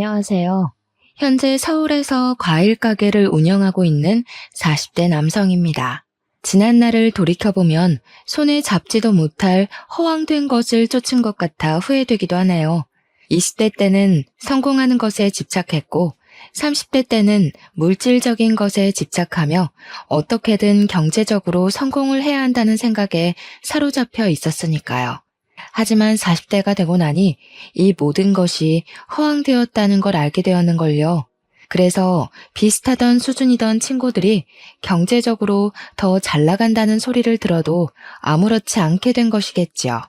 안녕하세요. 현재 서울에서 과일 가게를 운영하고 있는 40대 남성입니다. 지난 날을 돌이켜보면 손에 잡지도 못할 허황된 것을 쫓은 것 같아 후회되기도 하네요. 20대 때는 성공하는 것에 집착했고 30대 때는 물질적인 것에 집착하며 어떻게든 경제적으로 성공을 해야 한다는 생각에 사로잡혀 있었으니까요. 하지만 40대가 되고 나니 이 모든 것이 허황되었다는 걸 알게 되었는걸요. 그래서 비슷하던 수준이던 친구들이 경제적으로 더 잘 나간다는 소리를 들어도 아무렇지 않게 된 것이겠지요.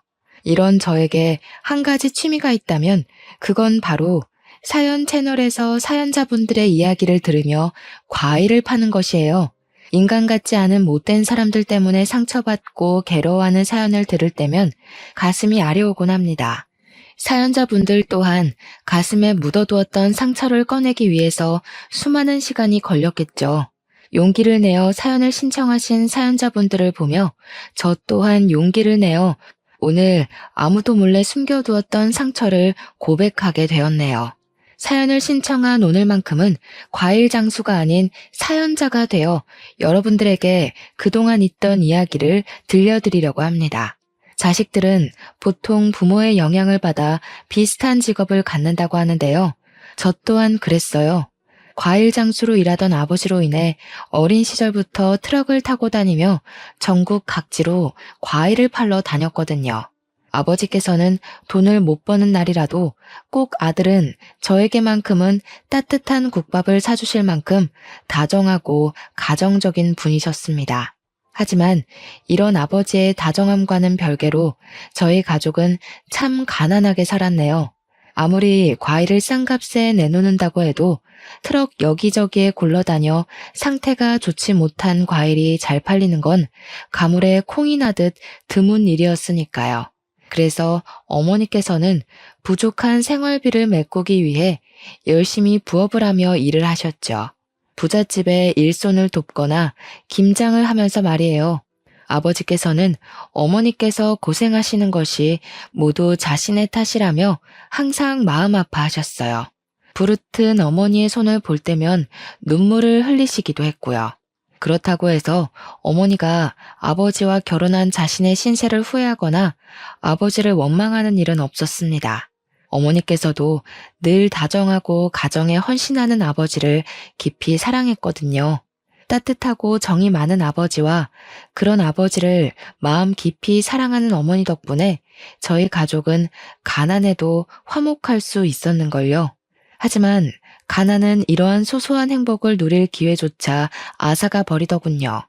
이런 저에게 한 가지 취미가 있다면 그건 바로 사연 채널에서 사연자분들의 이야기를 들으며 과일을 파는 것이에요. 인간 같지 않은 못된 사람들 때문에 상처받고 괴로워하는 사연을 들을 때면 가슴이 아려오곤 합니다. 사연자분들 또한 가슴에 묻어두었던 상처를 꺼내기 위해서 수많은 시간이 걸렸겠죠. 용기를 내어 사연을 신청하신 사연자분들을 보며 저 또한 용기를 내어 오늘 아무도 몰래 숨겨두었던 상처를 고백하게 되었네요. 사연을 신청한 오늘만큼은 과일 장수가 아닌 사연자가 되어 여러분들에게 그동안 있던 이야기를 들려드리려고 합니다. 자식들은 보통 부모의 영향을 받아 비슷한 직업을 갖는다고 하는데요. 저 또한 그랬어요. 과일 장수로 일하던 아버지로 인해 어린 시절부터 트럭을 타고 다니며 전국 각지로 과일을 팔러 다녔거든요. 아버지께서는 돈을 못 버는 날이라도 꼭 아들은 저에게만큼은 따뜻한 국밥을 사주실 만큼 다정하고 가정적인 분이셨습니다. 하지만 이런 아버지의 다정함과는 별개로 저희 가족은 참 가난하게 살았네요. 아무리 과일을 싼 값에 내놓는다고 해도 트럭 여기저기에 굴러다녀 상태가 좋지 못한 과일이 잘 팔리는 건 가물에 콩이 나듯 드문 일이었으니까요. 그래서 어머니께서는 부족한 생활비를 메꾸기 위해 열심히 부업을 하며 일을 하셨죠. 부잣집에 일손을 돕거나 김장을 하면서 말이에요. 아버지께서는 어머니께서 고생하시는 것이 모두 자신의 탓이라며 항상 마음 아파하셨어요. 부르튼 어머니의 손을 볼 때면 눈물을 흘리시기도 했고요. 그렇다고 해서 어머니가 아버지와 결혼한 자신의 신세를 후회하거나 아버지를 원망하는 일은 없었습니다. 어머니께서도 늘 다정하고 가정에 헌신하는 아버지를 깊이 사랑했거든요. 따뜻하고 정이 많은 아버지와 그런 아버지를 마음 깊이 사랑하는 어머니 덕분에 저희 가족은 가난해도 화목할 수 있었는걸요. 하지만 가난은 이러한 소소한 행복을 누릴 기회조차 앗아가 버리더군요.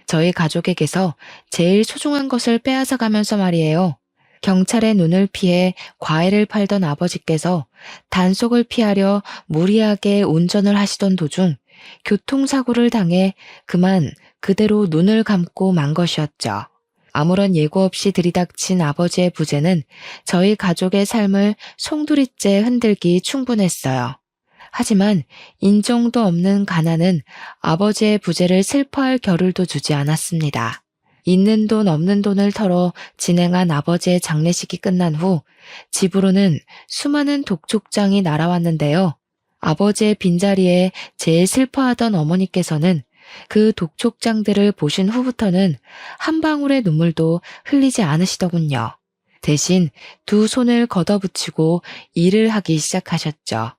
저희 가족에게서 제일 소중한 것을 빼앗아 가면서 말이에요. 경찰의 눈을 피해 과일을 팔던 아버지께서 단속을 피하려 무리하게 운전을 하시던 도중 교통사고를 당해 그만 그대로 눈을 감고 만 것이었죠. 아무런 예고 없이 들이닥친 아버지의 부재는 저희 가족의 삶을 송두리째 흔들기 충분했어요. 하지만 인정도 없는 가난은 아버지의 부재를 슬퍼할 겨를도 주지 않았습니다. 있는 돈 없는 돈을 털어 진행한 아버지의 장례식이 끝난 후 집으로는 수많은 독촉장이 날아왔는데요. 아버지의 빈자리에 제일 슬퍼하던 어머니께서는 그 독촉장들을 보신 후부터는 한 방울의 눈물도 흘리지 않으시더군요. 대신 두 손을 걷어붙이고 일을 하기 시작하셨죠.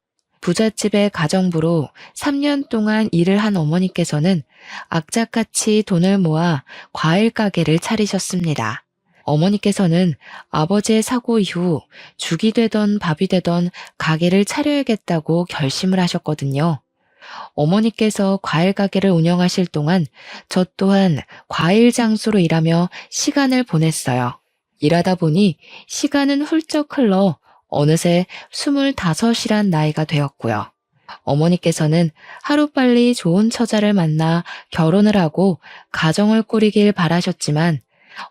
부잣집의 가정부로 3년 동안 일을 한 어머니께서는 악착같이 돈을 모아 과일 가게를 차리셨습니다. 어머니께서는 아버지의 사고 이후 죽이 되던 밥이 되던 가게를 차려야겠다고 결심을 하셨거든요. 어머니께서 과일 가게를 운영하실 동안 저 또한 과일 장수로 일하며 시간을 보냈어요. 일하다 보니 시간은 훌쩍 흘러 어느새 25이란 나이가 되었고요. 어머니께서는 하루빨리 좋은 처자를 만나 결혼을 하고 가정을 꾸리길 바라셨지만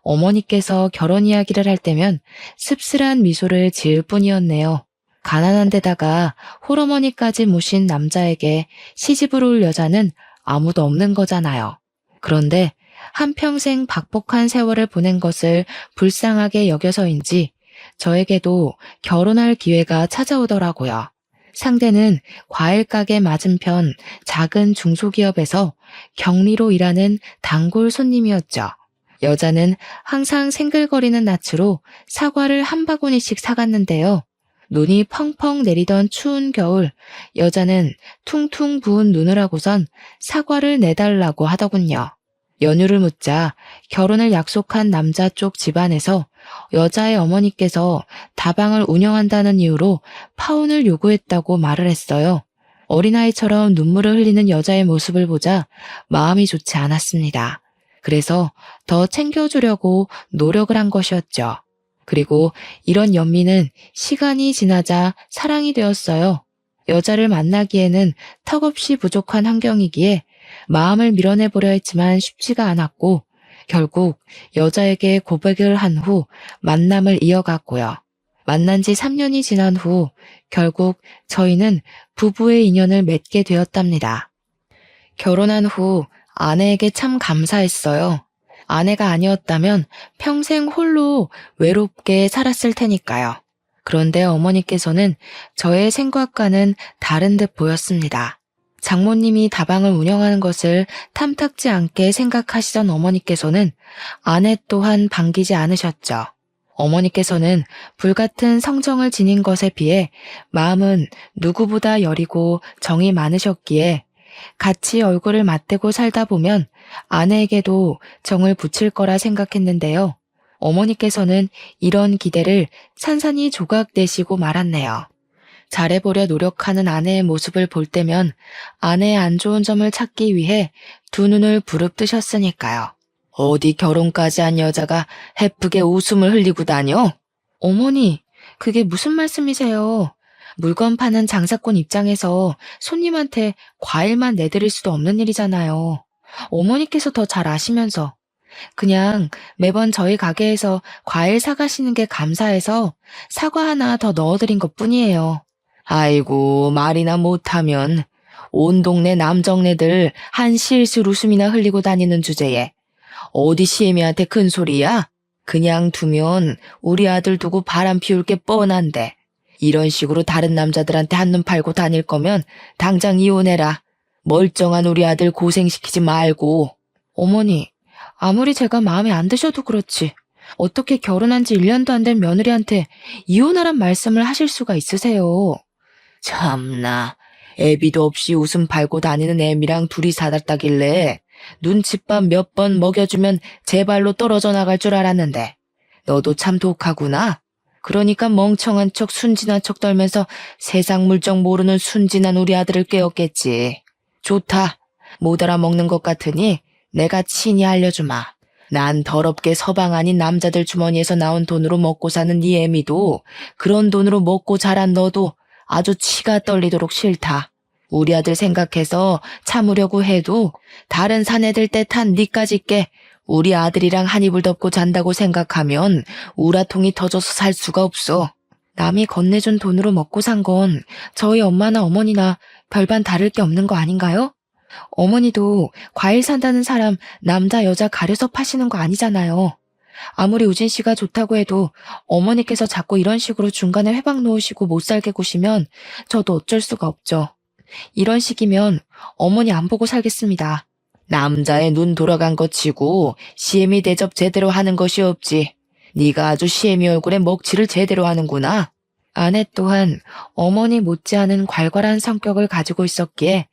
어머니께서 결혼 이야기를 할 때면 씁쓸한 미소를 지을 뿐이었네요. 가난한 데다가 홀어머니까지 모신 남자에게 시집을 올 여자는 아무도 없는 거잖아요. 그런데 한평생 박복한 세월을 보낸 것을 불쌍하게 여겨서인지 저에게도 결혼할 기회가 찾아오더라고요. 상대는 과일 가게 맞은편 작은 중소기업에서 격리로 일하는 단골 손님이었죠. 여자는 항상 생글거리는 낯으로 사과를 한 바구니씩 사갔는데요. 눈이 펑펑 내리던 추운 겨울, 여자는 퉁퉁 부은 눈을 하고선 사과를 내달라고 하더군요. 연유를 묻자 결혼을 약속한 남자 쪽 집안에서 여자의 어머니께서 다방을 운영한다는 이유로 파혼을 요구했다고 말을 했어요. 어린아이처럼 눈물을 흘리는 여자의 모습을 보자 마음이 좋지 않았습니다. 그래서 더 챙겨주려고 노력을 한 것이었죠. 그리고 이런 연민은 시간이 지나자 사랑이 되었어요. 여자를 만나기에는 턱없이 부족한 환경이기에 마음을 밀어내보려 했지만 쉽지가 않았고 결국 여자에게 고백을 한 후 만남을 이어갔고요. 만난 지 3년이 지난 후 결국 저희는 부부의 인연을 맺게 되었답니다. 결혼한 후 아내에게 참 감사했어요. 아내가 아니었다면 평생 홀로 외롭게 살았을 테니까요. 그런데 어머니께서는 저의 생각과는 다른 듯 보였습니다. 장모님이 다방을 운영하는 것을 탐탁지 않게 생각하시던 어머니께서는 아내 또한 반기지 않으셨죠. 어머니께서는 불같은 성정을 지닌 것에 비해 마음은 누구보다 여리고 정이 많으셨기에 같이 얼굴을 맞대고 살다 보면 아내에게도 정을 붙일 거라 생각했는데요. 어머니께서는 이런 기대를 산산이 조각내시고 말았네요. 잘해보려 노력하는 아내의 모습을 볼 때면 아내의 안 좋은 점을 찾기 위해 두 눈을 부릅뜨셨으니까요. 어디 결혼까지 한 여자가 해프게 웃음을 흘리고 다녀? 어머니, 그게 무슨 말씀이세요? 물건 파는 장사꾼 입장에서 손님한테 과일만 내드릴 수도 없는 일이잖아요. 어머니께서 더 잘 아시면서. 그냥 매번 저희 가게에서 과일 사가시는 게 감사해서 사과 하나 더 넣어드린 것 뿐이에요. 아이고, 말이나 못하면 온 동네 남정네들 한 실실 웃음이나 흘리고 다니는 주제에 어디 시애미한테 큰 소리야? 그냥 두면 우리 아들 두고 바람 피울 게 뻔한데 이런 식으로 다른 남자들한테 한눈 팔고 다닐 거면 당장 이혼해라. 멀쩡한 우리 아들 고생시키지 말고. 어머니, 아무리 제가 마음에 안 드셔도 그렇지 어떻게 결혼한 지 1년도 안 된 며느리한테 이혼하란 말씀을 하실 수가 있으세요? 참나, 애비도 없이 웃음 팔고 다니는 애미랑 둘이 살았다길래 눈칫밥 몇 번 먹여주면 제 발로 떨어져 나갈 줄 알았는데 너도 참 독하구나. 그러니까 멍청한 척 순진한 척 떨면서 세상 물정 모르는 순진한 우리 아들을 깨웠겠지. 좋다. 못 알아먹는 것 같으니 내가 친히 알려주마. 난 더럽게 서방 아닌 남자들 주머니에서 나온 돈으로 먹고 사는 네 애미도 그런 돈으로 먹고 자란 너도 아주 치가 떨리도록 싫다. 우리 아들 생각해서 참으려고 해도 다른 사내들 떼탄 니까짓게 우리 아들이랑 한 이불 덮고 잔다고 생각하면 우라통이 터져서 살 수가 없어. 남이 건네준 돈으로 먹고 산 건 저희 엄마나 어머니나 별반 다를 게 없는 거 아닌가요? 어머니도 과일 산다는 사람 남자 여자 가려서 파시는 거 아니잖아요. 아무리 우진 씨가 좋다고 해도 어머니께서 자꾸 이런 식으로 중간에 회방 놓으시고 못 살게 구시면 저도 어쩔 수가 없죠. 이런 식이면 어머니 안 보고 살겠습니다. 남자의 눈 돌아간 것 치고 시애미 대접 제대로 하는 것이 없지. 네가 아주 시애미 얼굴에 먹칠을 제대로 하는구나. 아내 또한 어머니 못지않은 괄괄한 성격을 가지고 있었기에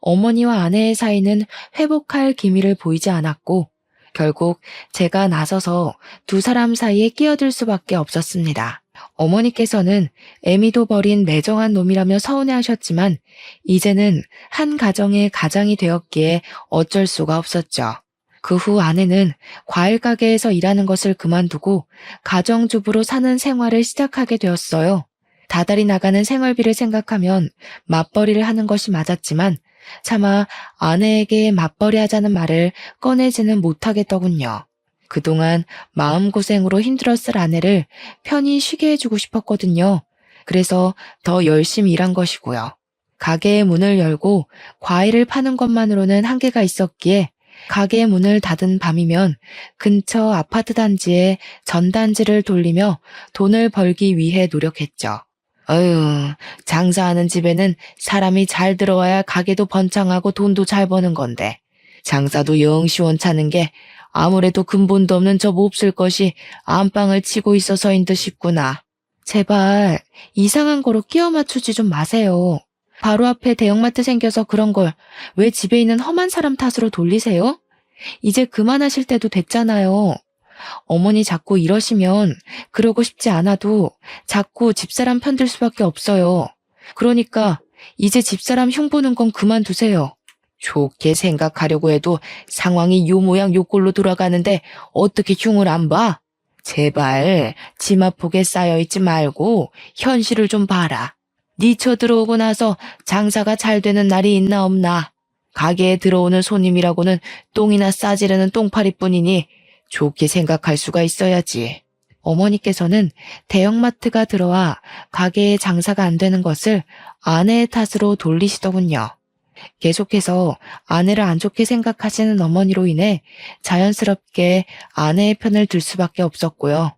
어머니와 아내의 사이는 회복할 기미를 보이지 않았고 결국 제가 나서서 두 사람 사이에 끼어들 수밖에 없었습니다. 어머니께서는 애미도 버린 매정한 놈이라며 서운해하셨지만 이제는 한 가정의 가장이 되었기에 어쩔 수가 없었죠. 그 후 아내는 과일 가게에서 일하는 것을 그만두고 가정주부로 사는 생활을 시작하게 되었어요. 다달이 나가는 생활비를 생각하면 맞벌이를 하는 것이 맞았지만 차마 아내에게 맞벌이 하자는 말을 꺼내지는 못하겠더군요. 그동안 마음고생으로 힘들었을 아내를 편히 쉬게 해주고 싶었거든요. 그래서 더 열심히 일한 것이고요. 가게의 문을 열고 과일을 파는 것만으로는 한계가 있었기에 가게의 문을 닫은 밤이면 근처 아파트 단지에 전단지를 돌리며 돈을 벌기 위해 노력했죠. 어휴, 장사하는 집에는 사람이 잘 들어와야 가게도 번창하고 돈도 잘 버는 건데. 장사도 영 시원찮은 게 아무래도 근본도 없는 저 몹쓸 것이 안방을 치고 있어서인 듯 싶구나. 제발 이상한 거로 끼워 맞추지 좀 마세요. 바로 앞에 대형마트 생겨서 그런 걸 왜 집에 있는 험한 사람 탓으로 돌리세요? 이제 그만하실 때도 됐잖아요. 어머니 자꾸 이러시면 그러고 싶지 않아도 자꾸 집사람 편들 수밖에 없어요. 그러니까 이제 집사람 흉보는 건 그만두세요. 좋게 생각하려고 해도 상황이 요 모양 요 꼴로 돌아가는데 어떻게 흉을 안 봐? 제발 지마폭에 쌓여있지 말고 현실을 좀 봐라. 니처 들어오고 나서 장사가 잘 되는 날이 있나 없나. 가게에 들어오는 손님이라고는 똥이나 싸지르는 똥파리뿐이니 좋게 생각할 수가 있어야지. 어머니께서는 대형마트가 들어와 가게에 장사가 안 되는 것을 아내의 탓으로 돌리시더군요. 계속해서 아내를 안 좋게 생각하시는 어머니로 인해 자연스럽게 아내의 편을 들 수밖에 없었고요.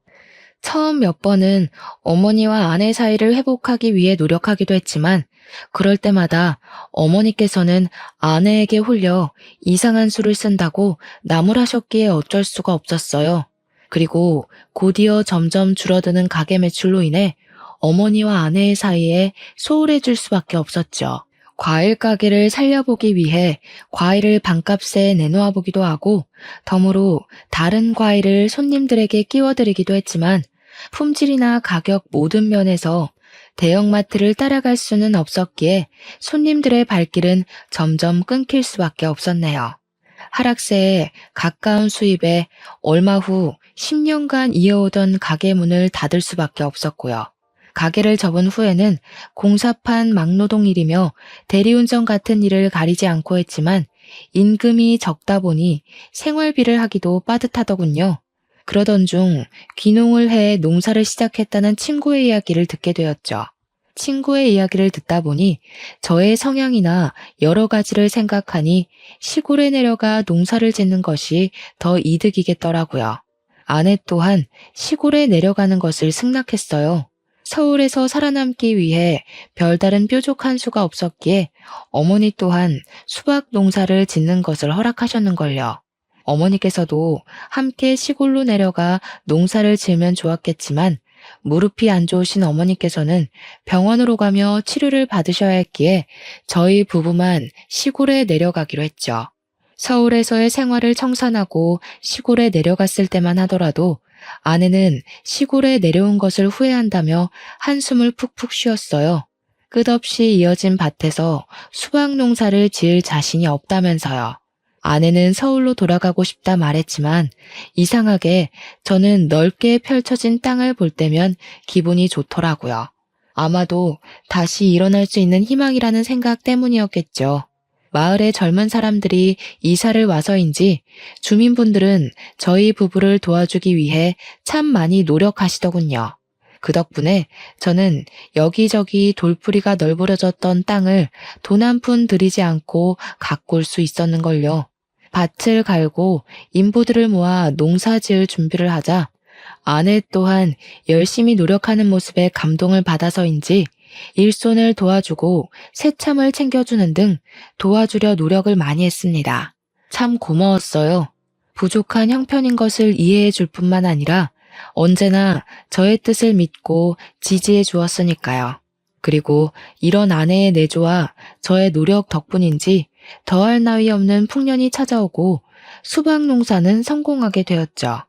처음 몇 번은 어머니와 아내 사이를 회복하기 위해 노력하기도 했지만 그럴 때마다 어머니께서는 아내에게 홀려 이상한 수를 쓴다고 나무라셨기에 어쩔 수가 없었어요. 그리고 곧이어 점점 줄어드는 가게 매출로 인해 어머니와 아내의 사이에 소홀해질 수밖에 없었죠. 과일 가게를 살려보기 위해 과일을 반값에 내놓아 보기도 하고 덤으로 다른 과일을 손님들에게 끼워드리기도 했지만 품질이나 가격 모든 면에서 대형마트를 따라갈 수는 없었기에 손님들의 발길은 점점 끊길 수밖에 없었네요. 하락세에 가까운 수입에 얼마 후 10년간 이어오던 가게 문을 닫을 수밖에 없었고요. 가게를 접은 후에는 공사판 막노동 일이며 대리운전 같은 일을 가리지 않고 했지만 임금이 적다 보니 생활비를 하기도 빠듯하더군요. 그러던 중 귀농을 해 농사를 시작했다는 친구의 이야기를 듣게 되었죠. 친구의 이야기를 듣다 보니 저의 성향이나 여러 가지를 생각하니 시골에 내려가 농사를 짓는 것이 더 이득이겠더라고요. 아내 또한 시골에 내려가는 것을 승낙했어요. 서울에서 살아남기 위해 별다른 뾰족한 수가 없었기에 어머니 또한 수박 농사를 짓는 것을 허락하셨는걸요. 어머니께서도 함께 시골로 내려가 농사를 지으면 좋았겠지만 무릎이 안 좋으신 어머니께서는 병원으로 가며 치료를 받으셔야 했기에 저희 부부만 시골에 내려가기로 했죠. 서울에서의 생활을 청산하고 시골에 내려갔을 때만 하더라도 아내는 시골에 내려온 것을 후회한다며 한숨을 푹푹 쉬었어요. 끝없이 이어진 밭에서 수박 농사를 지을 자신이 없다면서요. 아내는 서울로 돌아가고 싶다 말했지만 이상하게 저는 넓게 펼쳐진 땅을 볼 때면 기분이 좋더라고요. 아마도 다시 일어날 수 있는 희망이라는 생각 때문이었겠죠. 마을의 젊은 사람들이 이사를 와서인지 주민분들은 저희 부부를 도와주기 위해 참 많이 노력하시더군요. 그 덕분에 저는 여기저기 돌풀이가 널브러졌던 땅을 돈 한 푼 들이지 않고 가꿀 수 있었는걸요. 밭을 갈고 인부들을 모아 농사 지을 준비를 하자 아내 또한 열심히 노력하는 모습에 감동을 받아서인지 일손을 도와주고 새참을 챙겨주는 등 도와주려 노력을 많이 했습니다. 참 고마웠어요. 부족한 형편인 것을 이해해 줄 뿐만 아니라 언제나 저의 뜻을 믿고 지지해 주었으니까요. 그리고 이런 아내의 내조와 저의 노력 덕분인지 더할 나위 없는 풍년이 찾아오고 수박 농사는 성공하게 되었죠.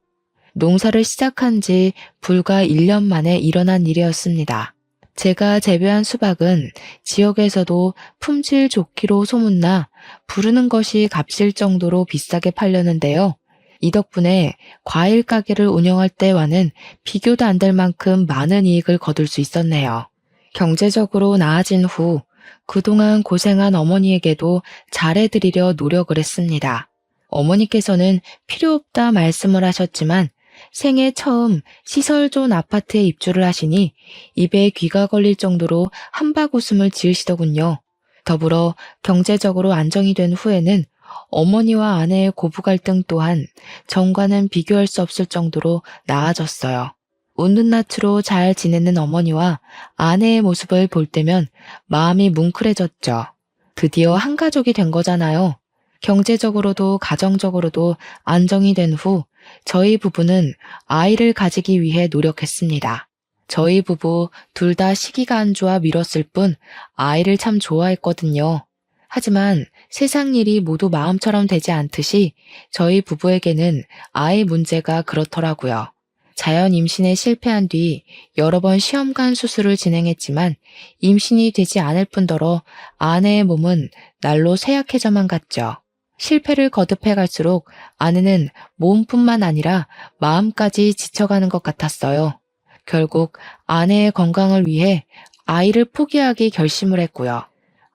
농사를 시작한 지 불과 1년 만에 일어난 일이었습니다. 제가 재배한 수박은 지역에서도 품질 좋기로 소문나 부르는 것이 값일 정도로 비싸게 팔렸는데요. 이 덕분에 과일 가게를 운영할 때와는 비교도 안 될 만큼 많은 이익을 거둘 수 있었네요. 경제적으로 나아진 후 그동안 고생한 어머니에게도 잘해드리려 노력을 했습니다. 어머니께서는 필요 없다 말씀을 하셨지만 생애 처음 시설 좋은 아파트에 입주를 하시니 입에 귀가 걸릴 정도로 한박 웃음을 지으시더군요. 더불어 경제적으로 안정이 된 후에는 어머니와 아내의 고부 갈등 또한 전과는 비교할 수 없을 정도로 나아졌어요. 웃는 낯으로 잘 지내는 어머니와 아내의 모습을 볼 때면 마음이 뭉클해졌죠. 드디어 한 가족이 된 거잖아요. 경제적으로도 가정적으로도 안정이 된 후 저희 부부는 아이를 가지기 위해 노력했습니다. 저희 부부 둘 다 시기가 안 좋아 미뤘을 뿐 아이를 참 좋아했거든요. 하지만 세상 일이 모두 마음처럼 되지 않듯이 저희 부부에게는 아이 문제가 그렇더라고요. 자연 임신에 실패한 뒤 여러 번 시험관 수술을 진행했지만 임신이 되지 않을 뿐더러 아내의 몸은 날로 쇠약해져만 갔죠. 실패를 거듭해 갈수록 아내는 몸뿐만 아니라 마음까지 지쳐가는 것 같았어요. 결국 아내의 건강을 위해 아이를 포기하기 결심을 했고요.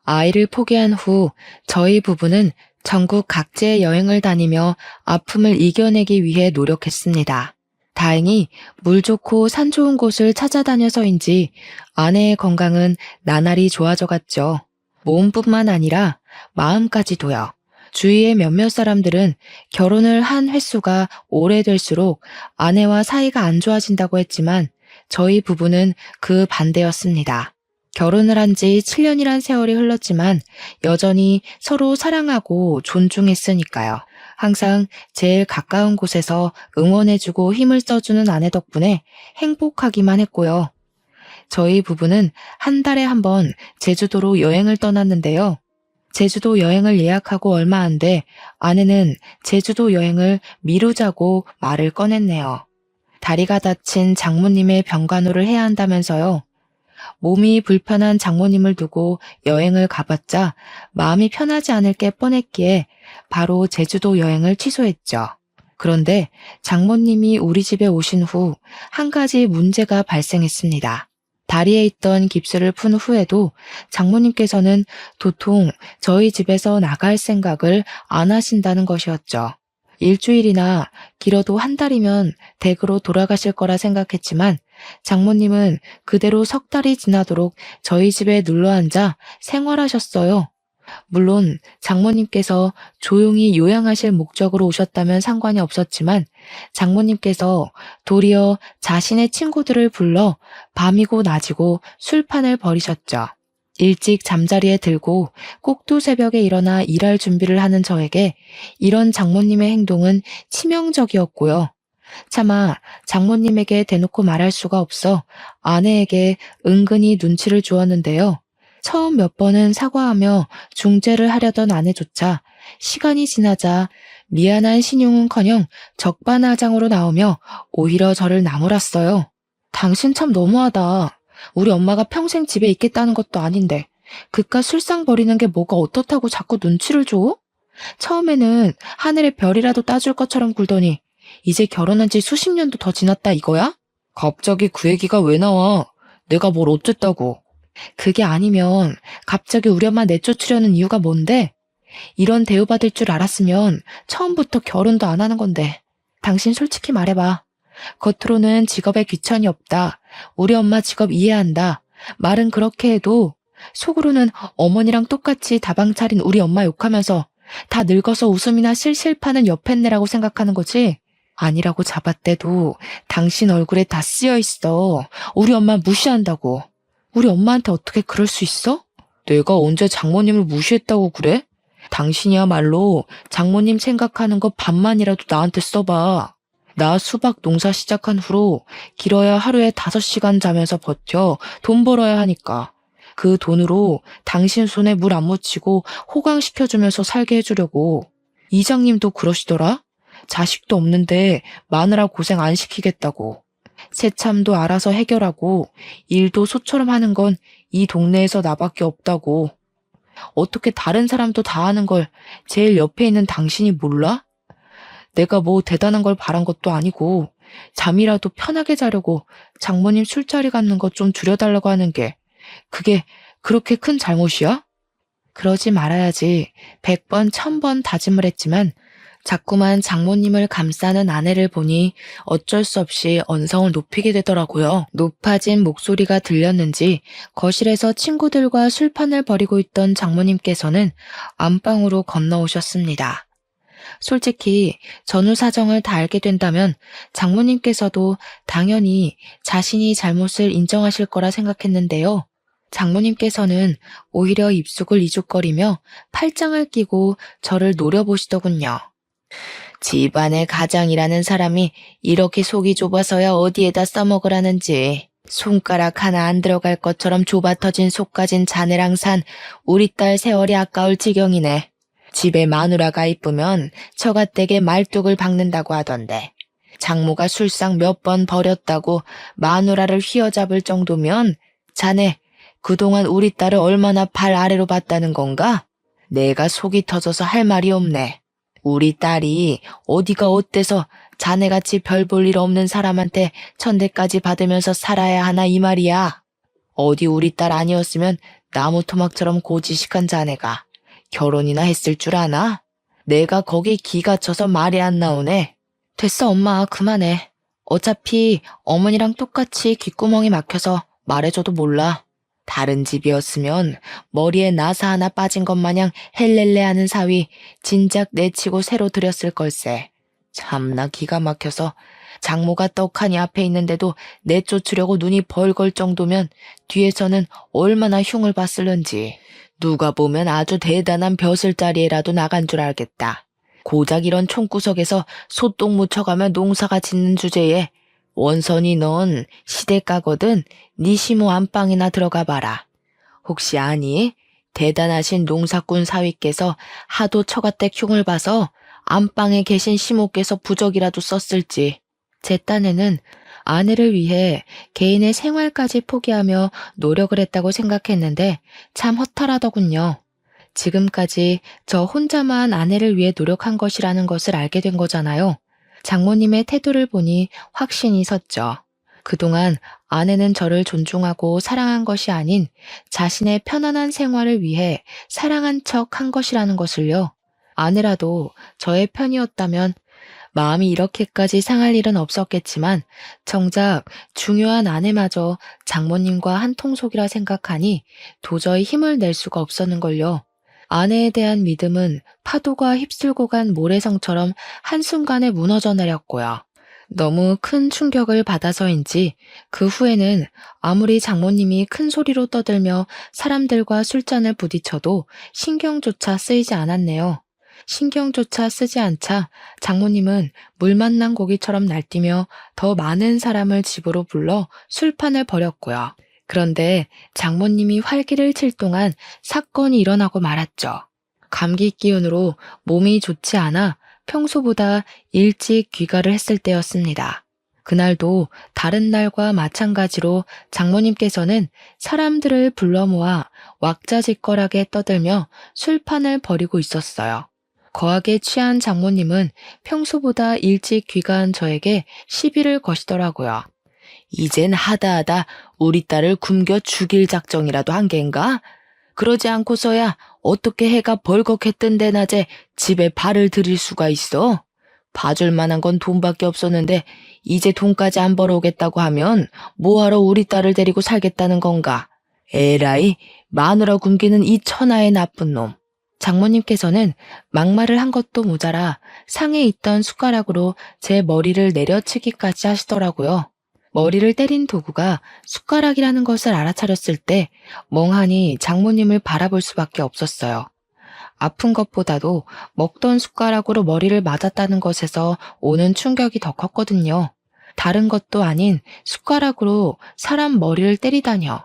아이를 포기한 후 저희 부부는 전국 각지의 여행을 다니며 아픔을 이겨내기 위해 노력했습니다. 다행히 물 좋고 산 좋은 곳을 찾아다녀서인지 아내의 건강은 나날이 좋아져 갔죠. 몸뿐만 아니라 마음까지도요. 주위의 몇몇 사람들은 결혼을 한 횟수가 오래될수록 아내와 사이가 안 좋아진다고 했지만 저희 부부는 그 반대였습니다. 결혼을 한 지 7년이란 세월이 흘렀지만 여전히 서로 사랑하고 존중했으니까요. 항상 제일 가까운 곳에서 응원해주고 힘을 써주는 아내 덕분에 행복하기만 했고요. 저희 부부는 한 달에 한 번 제주도로 여행을 떠났는데요. 제주도 여행을 예약하고 얼마 안 돼 아내는 제주도 여행을 미루자고 말을 꺼냈네요. 다리가 다친 장모님의 병간호를 해야 한다면서요. 몸이 불편한 장모님을 두고 여행을 가봤자 마음이 편하지 않을 게 뻔했기에 바로 제주도 여행을 취소했죠. 그런데 장모님이 우리 집에 오신 후 한 가지 문제가 발생했습니다. 다리에 있던 깁스를 푼 후에도 장모님께서는 도통 저희 집에서 나갈 생각을 안 하신다는 것이었죠. 일주일이나 길어도 한 달이면 댁으로 돌아가실 거라 생각했지만 장모님은 그대로 석 달이 지나도록 저희 집에 눌러앉아 생활하셨어요. 물론 장모님께서 조용히 요양하실 목적으로 오셨다면 상관이 없었지만 장모님께서 도리어 자신의 친구들을 불러 밤이고 낮이고 술판을 벌이셨죠. 일찍 잠자리에 들고 꼭두 새벽에 일어나 일할 준비를 하는 저에게 이런 장모님의 행동은 치명적이었고요. 차마 장모님에게 대놓고 말할 수가 없어 아내에게 은근히 눈치를 주었는데요. 처음 몇 번은 사과하며 중재를 하려던 아내조차 시간이 지나자 미안한 신용은커녕 적반하장으로 나오며 오히려 저를 나무랐어요. 당신 참 너무하다. 우리 엄마가 평생 집에 있겠다는 것도 아닌데 그깟 술상 버리는 게 뭐가 어떻다고 자꾸 눈치를 줘? 처음에는 하늘의 별이라도 따줄 것처럼 굴더니 이제 결혼한 지 수십 년도 더 지났다 이거야? 갑자기 그 얘기가 왜 나와? 내가 뭘 어쨌다고. 그게 아니면 갑자기 우리 엄마 내쫓으려는 이유가 뭔데? 이런 대우받을 줄 알았으면 처음부터 결혼도 안 하는 건데. 당신 솔직히 말해봐. 겉으로는 직업에 귀천이 없다. 우리 엄마 직업 이해한다. 말은 그렇게 해도 속으로는 어머니랑 똑같이 다방 차린 우리 엄마 욕하면서 다 늙어서 웃음이나 실실 파는 여팻네라고 생각하는 거지? 아니라고 잡았대도 당신 얼굴에 다 쓰여 있어. 우리 엄마 무시한다고. 우리 엄마한테 어떻게 그럴 수 있어? 내가 언제 장모님을 무시했다고 그래? 당신이야말로 장모님 생각하는 거 반만이라도 나한테 써봐. 나 수박 농사 시작한 후로 길어야 하루에 5시간 자면서 버텨 돈 벌어야 하니까. 그 돈으로 당신 손에 물 안 묻히고 호강시켜주면서 살게 해주려고. 이장님도 그러시더라? 자식도 없는데 마누라 고생 안 시키겠다고. 새참도 알아서 해결하고 일도 소처럼 하는 건 이 동네에서 나밖에 없다고. 어떻게 다른 사람도 다 하는 걸 제일 옆에 있는 당신이 몰라? 내가 뭐 대단한 걸 바란 것도 아니고 잠이라도 편하게 자려고 장모님 술자리 갖는 거 좀 줄여달라고 하는 게 그게 그렇게 큰 잘못이야? 그러지 말아야지 100번 1000번 다짐을 했지만 자꾸만 장모님을 감싸는 아내를 보니 어쩔 수 없이 언성을 높이게 되더라고요. 높아진 목소리가 들렸는지 거실에서 친구들과 술판을 벌이고 있던 장모님께서는 안방으로 건너오셨습니다. 솔직히 전후 사정을 다 알게 된다면 장모님께서도 당연히 자신이 잘못을 인정하실 거라 생각했는데요. 장모님께서는 오히려 입속을 이죽거리며 팔짱을 끼고 저를 노려보시더군요. 집안의 가장이라는 사람이 이렇게 속이 좁아서야 어디에다 써먹으라는지. 손가락 하나 안 들어갈 것처럼 좁아 터진 속 가진 자네랑 산 우리 딸 세월이 아까울 지경이네. 집에 마누라가 이쁘면 처갓댁에 말뚝을 박는다고 하던데. 장모가 술상 몇 번 버렸다고 마누라를 휘어잡을 정도면 자네 그동안 우리 딸을 얼마나 발 아래로 봤다는 건가? 내가 속이 터져서 할 말이 없네. 우리 딸이 어디가 어때서 자네같이 별 볼 일 없는 사람한테 천대까지 받으면서 살아야 하나 이 말이야. 어디 우리 딸 아니었으면 나무 토막처럼 고지식한 자네가 결혼이나 했을 줄 아나? 내가 거기 기가 쳐서 말이 안 나오네. 됐어 엄마 그만해. 어차피 어머니랑 똑같이 귓구멍이 막혀서 말해줘도 몰라. 다른 집이었으면 머리에 나사 하나 빠진 것 마냥 헬렐레 하는 사위 진작 내치고 새로 들였을 걸세. 참나 기가 막혀서 장모가 떡하니 앞에 있는데도 내쫓으려고 눈이 벌걸 정도면 뒤에서는 얼마나 흉을 봤을는지. 누가 보면 아주 대단한 벼슬자리에라도 나간 줄 알겠다. 고작 이런 총구석에서 소똥 묻혀가며 농사가 짓는 주제에 원선이 넌 시댁가거든 네 시모 안방이나 들어가 봐라. 혹시 아니? 대단하신 농사꾼 사위께서 하도 처갓댁 흉을 봐서 안방에 계신 시모께서 부적이라도 썼을지. 제 딴에는 아내를 위해 개인의 생활까지 포기하며 노력을 했다고 생각했는데 참 허탈하더군요. 지금까지 저 혼자만 아내를 위해 노력한 것이라는 것을 알게 된 거잖아요. 장모님의 태도를 보니 확신이 섰죠. 그동안 아내는 저를 존중하고 사랑한 것이 아닌 자신의 편안한 생활을 위해 사랑한 척 한 것이라는 것을요. 아내라도 저의 편이었다면 마음이 이렇게까지 상할 일은 없었겠지만 정작 중요한 아내마저 장모님과 한 통속이라 생각하니 도저히 힘을 낼 수가 없었는걸요. 아내에 대한 믿음은 파도가 휩쓸고 간 모래성처럼 한순간에 무너져 내렸고요. 너무 큰 충격을 받아서인지 그 후에는 아무리 장모님이 큰 소리로 떠들며 사람들과 술잔을 부딪혀도 신경조차 쓰이지 않았네요. 신경조차 쓰지 않자 장모님은 물 만난 고기처럼 날뛰며 더 많은 사람을 집으로 불러 술판을 벌였고요. 그런데 장모님이 활기를 칠 동안 사건이 일어나고 말았죠. 감기 기운으로 몸이 좋지 않아 평소보다 일찍 귀가를 했을 때였습니다. 그날도 다른 날과 마찬가지로 장모님께서는 사람들을 불러 모아 왁자지껄하게 떠들며 술판을 벌이고 있었어요. 거하게 취한 장모님은 평소보다 일찍 귀가한 저에게 시비를 거시더라고요. 이젠 하다하다 우리 딸을 굶겨 죽일 작정이라도 한 겐가? 그러지 않고서야 어떻게 해가 벌겋게 낮에 집에 발을 들일 수가 있어? 봐줄 만한 건 돈밖에 없었는데 이제 돈까지 안 벌어오겠다고 하면 뭐하러 우리 딸을 데리고 살겠다는 건가? 에라이, 마누라 굶기는 이 천하의 나쁜 놈. 장모님께서는 막말을 한 것도 모자라 상에 있던 숟가락으로 제 머리를 내려치기까지 하시더라고요. 머리를 때린 도구가 숟가락이라는 것을 알아차렸을 때 멍하니 장모님을 바라볼 수밖에 없었어요. 아픈 것보다도 먹던 숟가락으로 머리를 맞았다는 것에서 오는 충격이 더 컸거든요. 다른 것도 아닌 숟가락으로 사람 머리를 때리다뇨.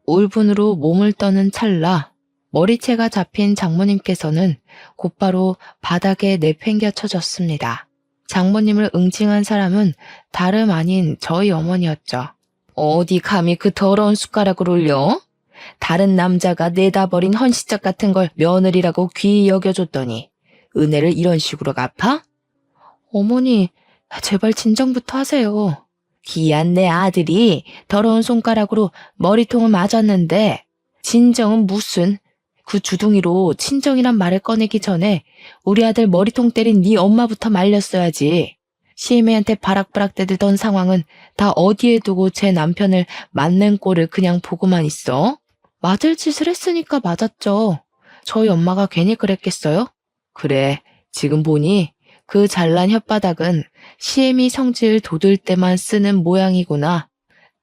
울분으로 몸을 떠는 찰나 머리채가 잡힌 장모님께서는 곧바로 바닥에 내팽겨쳐졌습니다. 장모님을 응징한 사람은 다름 아닌 저희 어머니였죠. 어디 감히 그 더러운 숟가락을 올려? 다른 남자가 내다 버린 헌시짝 같은 걸 며느리라고 귀히 여겨줬더니 은혜를 이런 식으로 갚아? 어머니, 제발 진정부터 하세요. 귀한 내 아들이 더러운 손가락으로 머리통을 맞았는데 진정은 무슨... 그 주둥이로 친정이란 말을 꺼내기 전에 우리 아들 머리통 때린 네 엄마부터 말렸어야지. 시애미한테 바락바락 대들던 상황은 다 어디에 두고 제 남편을 맞는 꼴을 그냥 보고만 있어? 맞을 짓을 했으니까 맞았죠. 저희 엄마가 괜히 그랬겠어요? 그래, 지금 보니 그 잘난 혓바닥은 시애미 성질 돋을 때만 쓰는 모양이구나.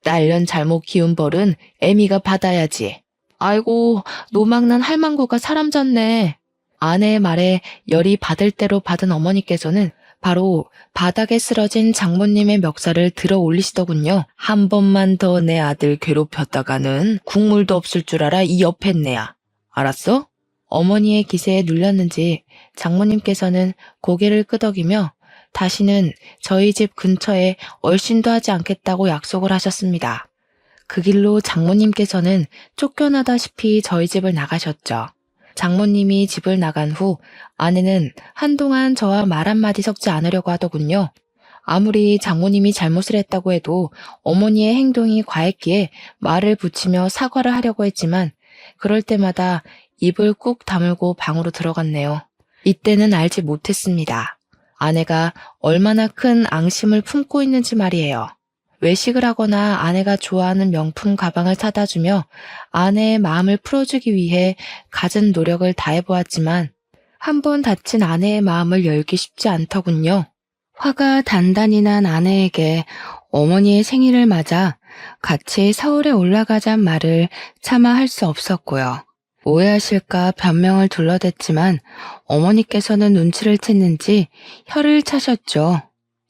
딸년 잘못 키운 벌은 애미가 받아야지. 아이고, 노망난 할망구가 사람 졌네. 아내의 말에 열이 받을 대로 받은 어머니께서는 바로 바닥에 쓰러진 장모님의 멱살을 들어 올리시더군요. 한 번만 더 내 아들 괴롭혔다가는 국물도 없을 줄 알아 이 옆에 내야. 알았어? 어머니의 기세에 눌렸는지 장모님께서는 고개를 끄덕이며 다시는 저희 집 근처에 얼씬도 하지 않겠다고 약속을 하셨습니다. 그 길로 장모님께서는 쫓겨나다시피 저희 집을 나가셨죠. 장모님이 집을 나간 후 아내는 한동안 저와 말 한마디 섞지 않으려고 하더군요. 아무리 장모님이 잘못을 했다고 해도 어머니의 행동이 과했기에 말을 붙이며 사과를 하려고 했지만 그럴 때마다 입을 꾹 다물고 방으로 들어갔네요. 이때는 알지 못했습니다. 아내가 얼마나 큰 앙심을 품고 있는지 말이에요. 외식을 하거나 아내가 좋아하는 명품 가방을 사다 주며 아내의 마음을 풀어주기 위해 갖은 노력을 다해보았지만 한 번 다친 아내의 마음을 열기 쉽지 않더군요. 화가 단단히 난 아내에게 어머니의 생일을 맞아 같이 서울에 올라가자는 말을 차마 할 수 없었고요. 오해하실까 변명을 둘러댔지만 어머니께서는 눈치를 챘는지 혀를 차셨죠.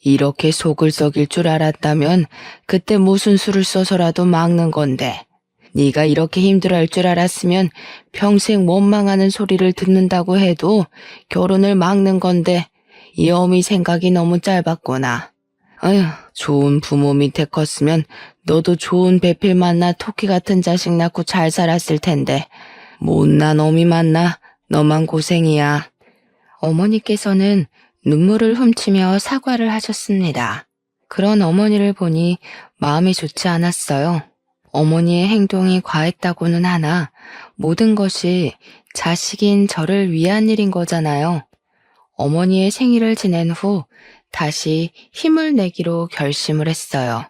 이렇게 속을 썩일 줄 알았다면 그때 무슨 수를 써서라도 막는 건데 네가 이렇게 힘들어할 줄 알았으면 평생 원망하는 소리를 듣는다고 해도 결혼을 막는 건데 이 어미 생각이 너무 짧았구나. 아휴, 좋은 부모 밑에 컸으면 너도 좋은 배필 만나 토끼 같은 자식 낳고 잘 살았을 텐데 못난 어미 만나 너만 고생이야. 어머니께서는 눈물을 훔치며 사과를 하셨습니다. 그런 어머니를 보니 마음이 좋지 않았어요. 어머니의 행동이 과했다고는 하나 모든 것이 자식인 저를 위한 일인 거잖아요. 어머니의 생일을 지낸 후 다시 힘을 내기로 결심을 했어요.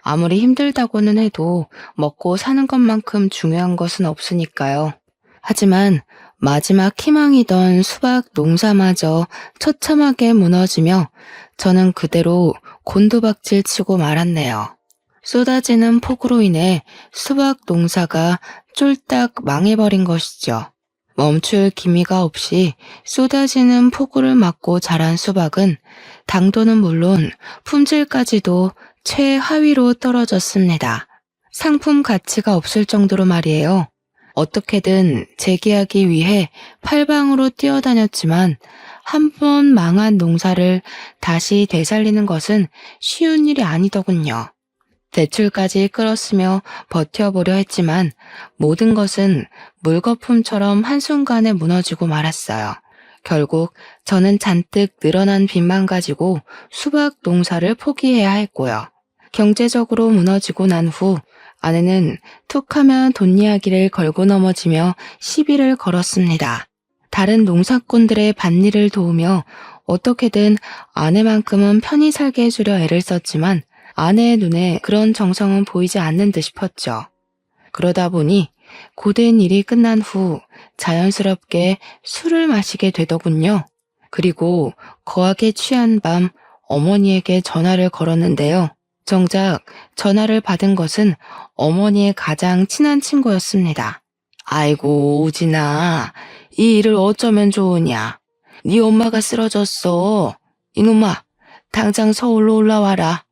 아무리 힘들다고는 해도 먹고 사는 것만큼 중요한 것은 없으니까요. 하지만 마지막 희망이던 수박 농사마저 처참하게 무너지며 저는 그대로 곤두박질 치고 말았네요. 쏟아지는 폭우로 인해 수박 농사가 쫄딱 망해버린 것이죠. 멈출 기미가 없이 쏟아지는 폭우를 맞고 자란 수박은 당도는 물론 품질까지도 최하위로 떨어졌습니다. 상품 가치가 없을 정도로 말이에요. 어떻게든 재기하기 위해 팔방으로 뛰어다녔지만 한 번 망한 농사를 다시 되살리는 것은 쉬운 일이 아니더군요. 대출까지 끌었으며 버텨보려 했지만 모든 것은 물거품처럼 한순간에 무너지고 말았어요. 결국 저는 잔뜩 늘어난 빚만 가지고 수박 농사를 포기해야 했고요. 경제적으로 무너지고 난 후 아내는 툭하면 돈 이야기를 걸고 넘어지며 시비를 걸었습니다. 다른 농사꾼들의 밭일을 도우며 어떻게든 아내만큼은 편히 살게 해주려 애를 썼지만 아내의 눈에 그런 정성은 보이지 않는 듯 싶었죠. 그러다 보니 고된 일이 끝난 후 자연스럽게 술을 마시게 되더군요. 그리고 거하게 취한 밤 어머니에게 전화를 걸었는데요. 정작 전화를 받은 것은 어머니의 가장 친한 친구였습니다. 아이고 오진아, 이 일을 어쩌면 좋으냐. 네 엄마가 쓰러졌어. 이놈아, 당장 서울로 올라와라.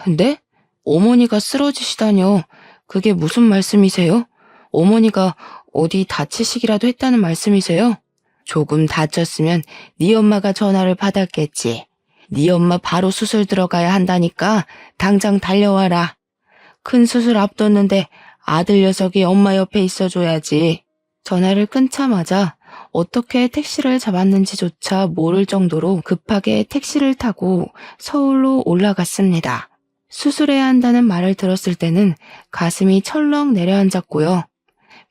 근데 어머니가 쓰러지시다뇨. 그게 무슨 말씀이세요? 어머니가 어디 다치시기라도 했다는 말씀이세요? 조금 다쳤으면 네 엄마가 전화를 받았겠지. 네 엄마 바로 수술 들어가야 한다니까 당장 달려와라. 큰 수술 앞뒀는데 아들 녀석이 엄마 옆에 있어줘야지. 전화를 끊자마자 어떻게 택시를 잡았는지조차 모를 정도로 급하게 택시를 타고 서울로 올라갔습니다. 수술해야 한다는 말을 들었을 때는 가슴이 철렁 내려앉았고요.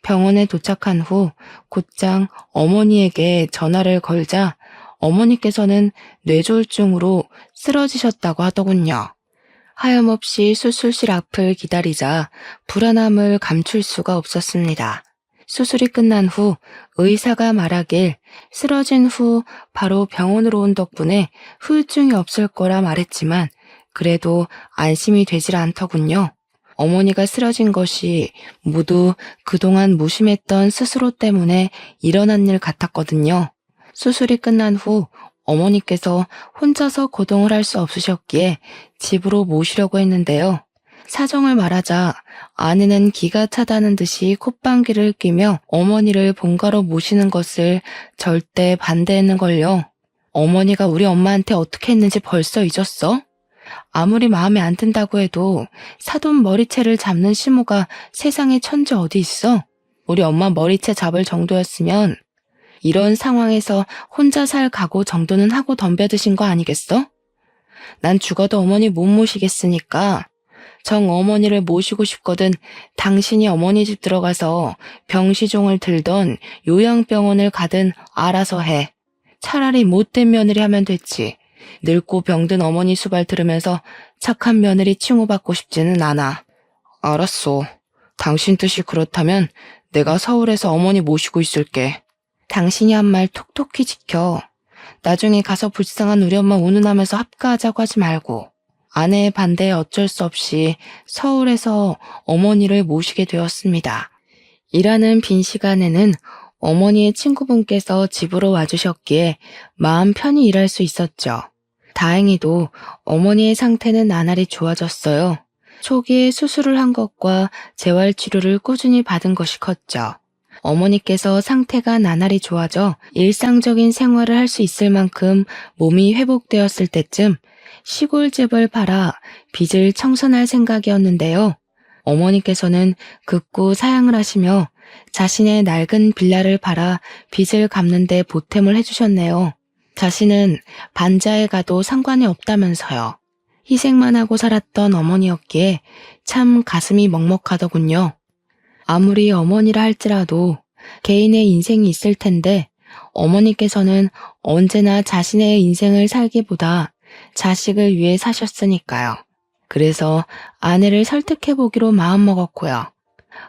병원에 도착한 후 곧장 어머니에게 전화를 걸자 어머니께서는 뇌졸중으로 쓰러지셨다고 하더군요. 하염없이 수술실 앞을 기다리자 불안함을 감출 수가 없었습니다. 수술이 끝난 후 의사가 말하길 쓰러진 후 바로 병원으로 온 덕분에 후유증이 없을 거라 말했지만 그래도 안심이 되질 않더군요. 어머니가 쓰러진 것이 모두 그동안 무심했던 스스로 때문에 일어난 일 같았거든요. 수술이 끝난 후 어머니께서 혼자서 거동을 할 수 없으셨기에 집으로 모시려고 했는데요. 사정을 말하자 아내는 기가 차다는 듯이 콧방귀를 뀌며 어머니를 본가로 모시는 것을 절대 반대했는걸요. 어머니가 우리 엄마한테 어떻게 했는지 벌써 잊었어? 아무리 마음에 안 든다고 해도 사돈 머리채를 잡는 시모가 세상에 천지 어디 있어? 우리 엄마 머리채 잡을 정도였으면 이런 상황에서 혼자 살 각오 정도는 하고 덤벼드신 거 아니겠어? 난 죽어도 어머니 못 모시겠으니까 정 어머니를 모시고 싶거든 당신이 어머니 집 들어가서 병시종을 들던 요양병원을 가든 알아서 해. 차라리 못된 며느리 하면 됐지. 늙고 병든 어머니 수발 들으면서 착한 며느리 칭호받고 싶지는 않아. 알았어. 당신 뜻이 그렇다면 내가 서울에서 어머니 모시고 있을게. 당신이 한 말 톡톡히 지켜. 나중에 가서 불쌍한 우리 엄마 운운하면서 합가하자고 하지 말고. 아내의 반대에 어쩔 수 없이 서울에서 어머니를 모시게 되었습니다. 일하는 빈 시간에는 어머니의 친구분께서 집으로 와주셨기에 마음 편히 일할 수 있었죠. 다행히도 어머니의 상태는 나날이 좋아졌어요. 초기에 수술을 한 것과 재활치료를 꾸준히 받은 것이 컸죠. 어머니께서 상태가 나날이 좋아져 일상적인 생활을 할 수 있을 만큼 몸이 회복되었을 때쯤 시골집을 팔아 빚을 청산할 생각이었는데요. 어머니께서는 극구 사양을 하시며 자신의 낡은 빌라를 팔아 빚을 갚는 데 보탬을 해주셨네요. 자신은 반자에 가도 상관이 없다면서요. 희생만 하고 살았던 어머니였기에 참 가슴이 먹먹하더군요. 아무리 어머니라 할지라도 개인의 인생이 있을 텐데 어머니께서는 언제나 자신의 인생을 살기보다 자식을 위해 사셨으니까요. 그래서 아내를 설득해보기로 마음먹었고요.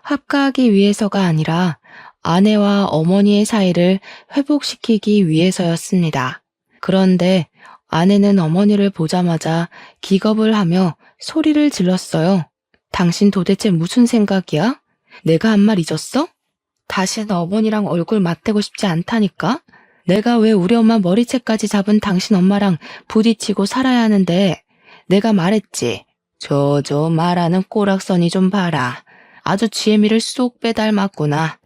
합가하기 위해서가 아니라 아내와 어머니의 사이를 회복시키기 위해서였습니다. 그런데 아내는 어머니를 보자마자 기겁을 하며 소리를 질렀어요. 당신 도대체 무슨 생각이야? 내가 한 말 잊었어? 다시는 어머니랑 얼굴 맞대고 싶지 않다니까? 내가 왜 우리 엄마 머리채까지 잡은 당신 엄마랑 부딪히고 살아야 하는데 내가 말했지. 저 말하는 꼬락서니 좀 봐라. 아주 지혜미를 쏙 빼닮았구나.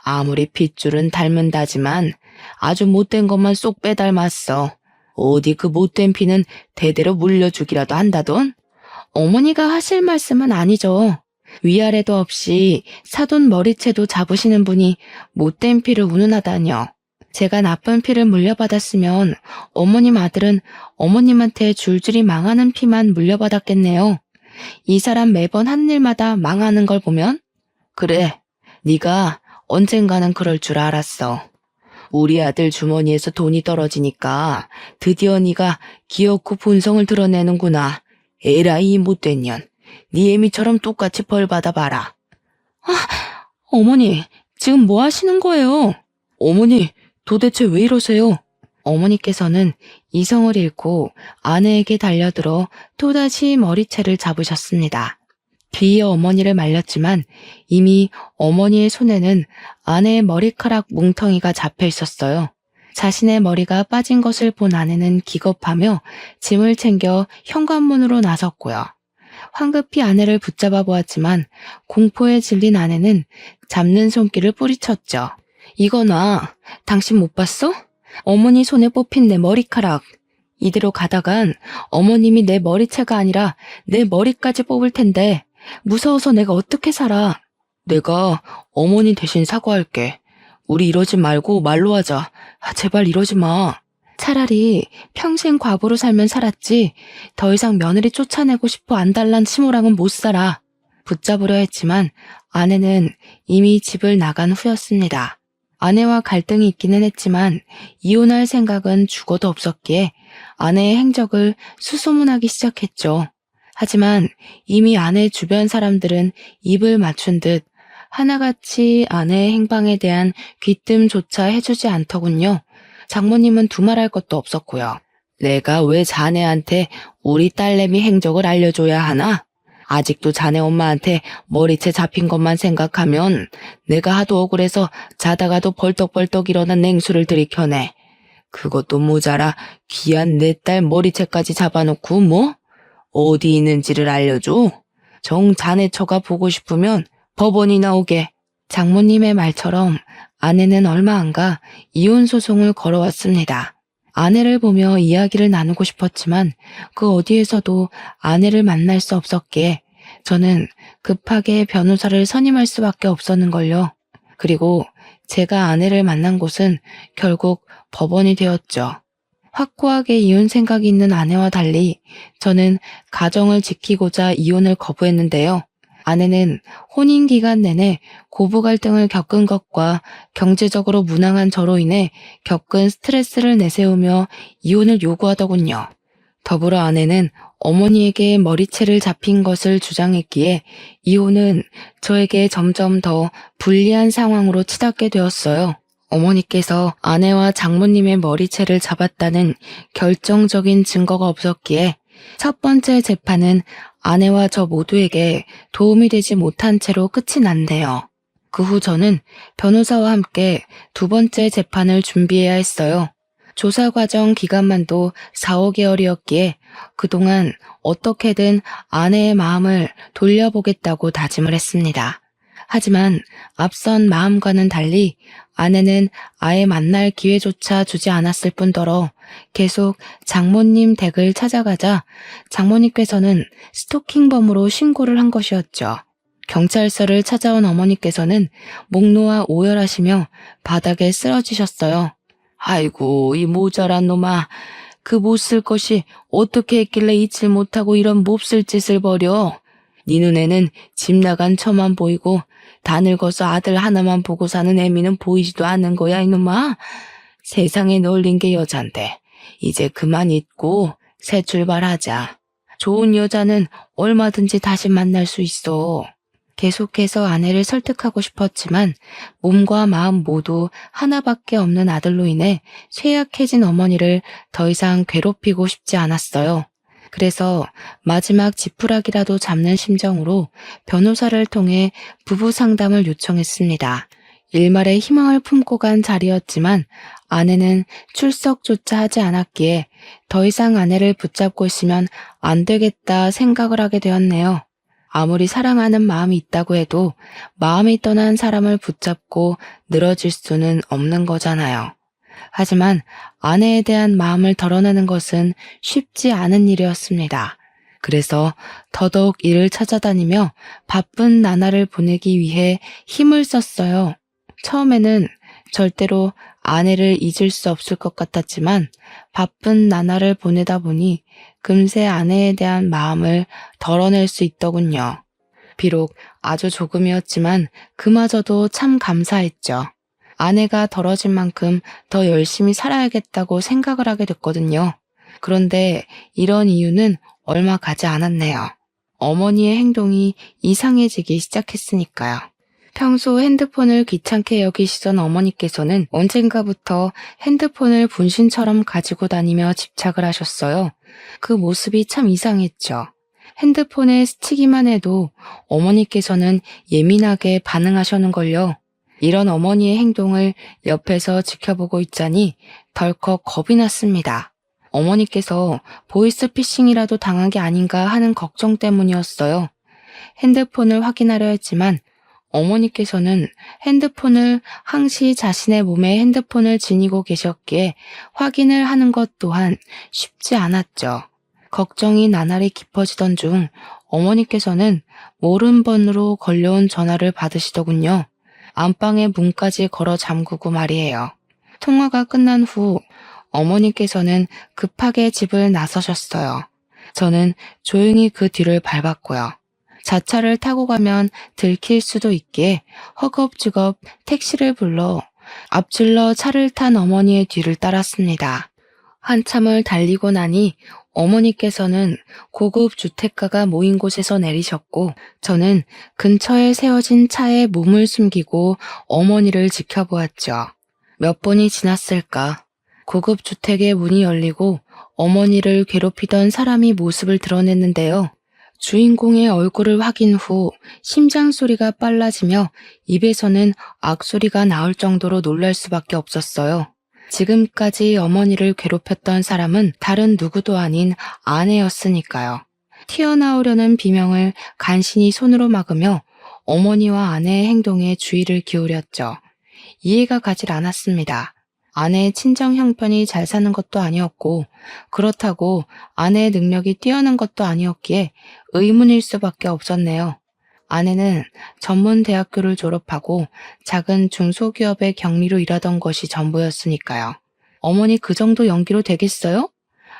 아무리 핏줄은 닮은다지만 아주 못된 것만 쏙 빼닮았어. 어디 그 못된 피는 대대로 물려주기라도 한다돈? 어머니가 하실 말씀은 아니죠. 위아래도 없이 사돈 머리채도 잡으시는 분이 못된 피를 운운하다뇨. 제가 나쁜 피를 물려받았으면 어머님 아들은 어머님한테 줄줄이 망하는 피만 물려받았겠네요. 이 사람 매번 한 일마다 망하는 걸 보면? 그래, 네가 언젠가는 그럴 줄 알았어. 우리 아들 주머니에서 돈이 떨어지니까 드디어 네가 기어코 본성을 드러내는구나. 에라이 이 못된 년. 네 애미처럼 똑같이 벌 받아봐라. 어머니, 지금 뭐 하시는 거예요? 어머니, 도대체 왜 이러세요? 어머니께서는 이성을 잃고 아내에게 달려들어 또다시 머리채를 잡으셨습니다. 뒤이어 어머니를 말렸지만 이미 어머니의 손에는 아내의 머리카락 뭉텅이가 잡혀 있었어요. 자신의 머리가 빠진 것을 본 아내는 기겁하며 짐을 챙겨 현관문으로 나섰고요. 황급히 아내를 붙잡아 보았지만 공포에 질린 아내는 잡는 손길을 뿌리쳤죠. 이거나 당신 못 봤어? 어머니 손에 뽑힌 내 머리카락. 이대로 가다간 어머님이 내 머리채가 아니라 내 머리까지 뽑을 텐데 무서워서 내가 어떻게 살아. 내가 어머니 대신 사과할게. 우리 이러지 말고 말로 하자. 제발 이러지 마. 차라리 평생 과부로 살면 살았지 더 이상 며느리 쫓아내고 싶어 안달난 치모랑은 못 살아. 붙잡으려 했지만 아내는 이미 집을 나간 후였습니다. 아내와 갈등이 있기는 했지만 이혼할 생각은 죽어도 없었기에 아내의 행적을 수소문하기 시작했죠. 하지만 이미 아내 주변 사람들은 입을 맞춘 듯 하나같이 아내의 행방에 대한 귀뜸조차 해주지 않더군요. 장모님은 두말할 것도 없었고요. 내가 왜 자네한테 우리 딸내미 행적을 알려줘야 하나? 아직도 자네 엄마한테 머리채 잡힌 것만 생각하면 내가 하도 억울해서 자다가도 벌떡벌떡 일어난 냉수를 들이켜내. 그것도 모자라 귀한 내 딸 머리채까지 잡아놓고 뭐? 어디 있는지를 알려줘? 정 자네 처가 보고 싶으면 법원이 나오게. 장모님의 말처럼 아내는 얼마 안 가 이혼 소송을 걸어왔습니다. 아내를 보며 이야기를 나누고 싶었지만 그 어디에서도 아내를 만날 수 없었기에 저는 급하게 변호사를 선임할 수밖에 없었는걸요. 그리고 제가 아내를 만난 곳은 결국 법원이 되었죠. 확고하게 이혼 생각이 있는 아내와 달리 저는 가정을 지키고자 이혼을 거부했는데요. 아내는 혼인 기간 내내 고부 갈등을 겪은 것과 경제적으로 무능한 저로 인해 겪은 스트레스를 내세우며 이혼을 요구하더군요. 더불어 아내는 어머니에게 머리채를 잡힌 것을 주장했기에 이혼은 저에게 점점 더 불리한 상황으로 치닫게 되었어요. 어머니께서 아내와 장모님의 머리채를 잡았다는 결정적인 증거가 없었기에 첫 번째 재판은 아내와 저 모두에게 도움이 되지 못한 채로 끝이 난대요. 그 후 저는 변호사와 함께 두 번째 재판을 준비해야 했어요. 조사 과정 기간만도 4, 5개월이었기에 그동안 어떻게든 아내의 마음을 돌려보겠다고 다짐을 했습니다. 하지만 앞선 마음과는 달리 아내는 아예 만날 기회조차 주지 않았을 뿐더러 계속 장모님 댁을 찾아가자 장모님께서는 스토킹범으로 신고를 한 것이었죠. 경찰서를 찾아온 어머니께서는 목 놓아 오열하시며 바닥에 쓰러지셨어요. 아이고, 이 모자란 놈아. 그 못 쓸 것이 어떻게 했길래 잊질 못하고 이런 몹쓸 짓을 벌여. 네 눈에는 집 나간 처만 보이고 다 늙어서 아들 하나만 보고 사는 애미는 보이지도 않는 거야, 이놈아. 세상에 널린 게 여잔데 이제 그만 잊고 새 출발하자. 좋은 여자는 얼마든지 다시 만날 수 있어. 계속해서 아내를 설득하고 싶었지만 몸과 마음 모두 하나밖에 없는 아들로 인해 쇠약해진 어머니를 더 이상 괴롭히고 싶지 않았어요. 그래서 마지막 지푸라기라도 잡는 심정으로 변호사를 통해 부부 상담을 요청했습니다. 일말의 희망을 품고 간 자리였지만 아내는 출석조차 하지 않았기에 더 이상 아내를 붙잡고 있으면 안 되겠다 생각을 하게 되었네요. 아무리 사랑하는 마음이 있다고 해도 마음이 떠난 사람을 붙잡고 늘어질 수는 없는 거잖아요. 하지만 아내에 대한 마음을 덜어내는 것은 쉽지 않은 일이었습니다. 그래서 더더욱 일을 찾아다니며 바쁜 나날을 보내기 위해 힘을 썼어요. 처음에는 절대로 아내를 잊을 수 없을 것 같았지만 바쁜 나날을 보내다 보니 금세 아내에 대한 마음을 덜어낼 수 있더군요. 비록 아주 조금이었지만 그마저도 참 감사했죠. 아내가 덜어진 만큼 더 열심히 살아야겠다고 생각을 하게 됐거든요. 그런데 이런 이유는 얼마 가지 않았네요. 어머니의 행동이 이상해지기 시작했으니까요. 평소 핸드폰을 귀찮게 여기시던 어머니께서는 언젠가부터 핸드폰을 분신처럼 가지고 다니며 집착을 하셨어요. 그 모습이 참 이상했죠. 핸드폰에 스치기만 해도 어머니께서는 예민하게 반응하셨는걸요. 이런 어머니의 행동을 옆에서 지켜보고 있자니 덜컥 겁이 났습니다. 어머니께서 보이스피싱이라도 당한 게 아닌가 하는 걱정 때문이었어요. 핸드폰을 확인하려 했지만 어머니께서는 핸드폰을 항시 자신의 몸에 핸드폰을 지니고 계셨기에 확인을 하는 것 또한 쉽지 않았죠. 걱정이 나날이 깊어지던 중 어머니께서는 모른 번호로 걸려온 전화를 받으시더군요. 안방에 문까지 걸어 잠그고 말이에요. 통화가 끝난 후 어머니께서는 급하게 집을 나서셨어요. 저는 조용히 그 뒤를 밟았고요. 자차를 타고 가면 들킬 수도 있기에 허겁지겁 택시를 불러 앞질러 차를 탄 어머니의 뒤를 따랐습니다. 한참을 달리고 나니 어머니께서는 고급 주택가가 모인 곳에서 내리셨고, 저는 근처에 세워진 차에 몸을 숨기고 어머니를 지켜보았죠. 몇 번이 지났을까? 고급 주택의 문이 열리고 어머니를 괴롭히던 사람이 모습을 드러냈는데요. 주인공의 얼굴을 확인 후 심장 소리가 빨라지며 입에서는 악소리가 나올 정도로 놀랄 수밖에 없었어요. 지금까지 어머니를 괴롭혔던 사람은 다른 누구도 아닌 아내였으니까요. 튀어나오려는 비명을 간신히 손으로 막으며 어머니와 아내의 행동에 주의를 기울였죠. 이해가 가질 않았습니다. 아내의 친정 형편이 잘 사는 것도 아니었고, 그렇다고 아내의 능력이 뛰어난 것도 아니었기에 의문일 수밖에 없었네요. 아내는 전문 대학교를 졸업하고 작은 중소기업의 경리로 일하던 것이 전부였으니까요. 어머니 그 정도 연기로 되겠어요?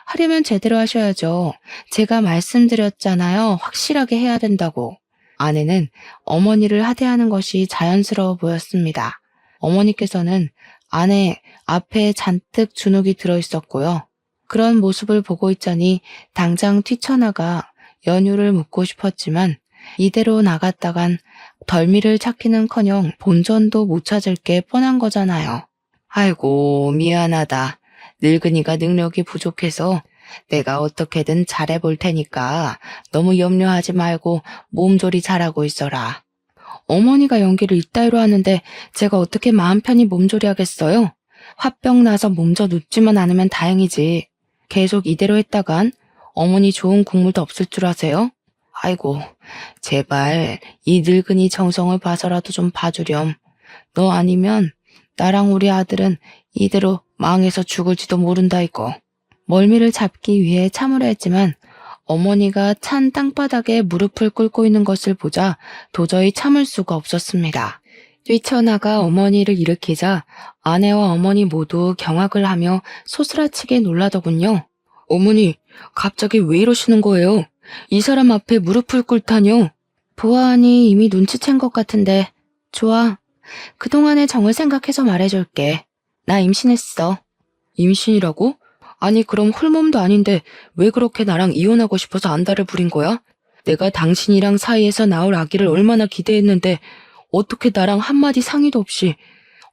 하려면 제대로 하셔야죠. 제가 말씀드렸잖아요. 확실하게 해야 된다고. 아내는 어머니를 하대하는 것이 자연스러워 보였습니다. 어머니께서는 아내 앞에 잔뜩 주눅이 들어있었고요. 그런 모습을 보고 있자니 당장 뛰쳐나가 연유를 묻고 싶었지만 이대로 나갔다간 덜미를 찾기는커녕 본전도 못 찾을 게 뻔한 거잖아요. 아이고, 미안하다. 늙은이가 능력이 부족해서 내가 어떻게든 잘해볼 테니까 너무 염려하지 말고 몸조리 잘하고 있어라. 어머니가 연기를 이따위로 하는데 제가 어떻게 마음 편히 몸조리 하겠어요? 화병 나서 몸져 눕지만 않으면 다행이지. 계속 이대로 했다간 어머니 좋은 국물도 없을 줄 아세요? 아이고, 제발 이 늙은이 정성을 봐서라도 좀 봐주렴. 너 아니면 나랑 우리 아들은 이대로 망해서 죽을지도 모른다 이거. 멀미를 잡기 위해 참으려 했지만 어머니가 찬 땅바닥에 무릎을 꿇고 있는 것을 보자 도저히 참을 수가 없었습니다. 뛰쳐나가 어머니를 일으키자 아내와 어머니 모두 경악을 하며 소스라치게 놀라더군요. 어머니, 갑자기 왜 이러시는 거예요? 이 사람 앞에 무릎을 꿇다뇨. 보아하니 이미 눈치챈 것 같은데. 좋아. 그동안의 정을 생각해서 말해줄게. 나 임신했어. 임신이라고? 아니 그럼 홀몸도 아닌데 왜 그렇게 나랑 이혼하고 싶어서 안달을 부린 거야? 내가 당신이랑 사이에서 나올 아기를 얼마나 기대했는데 어떻게 나랑 한마디 상의도 없이.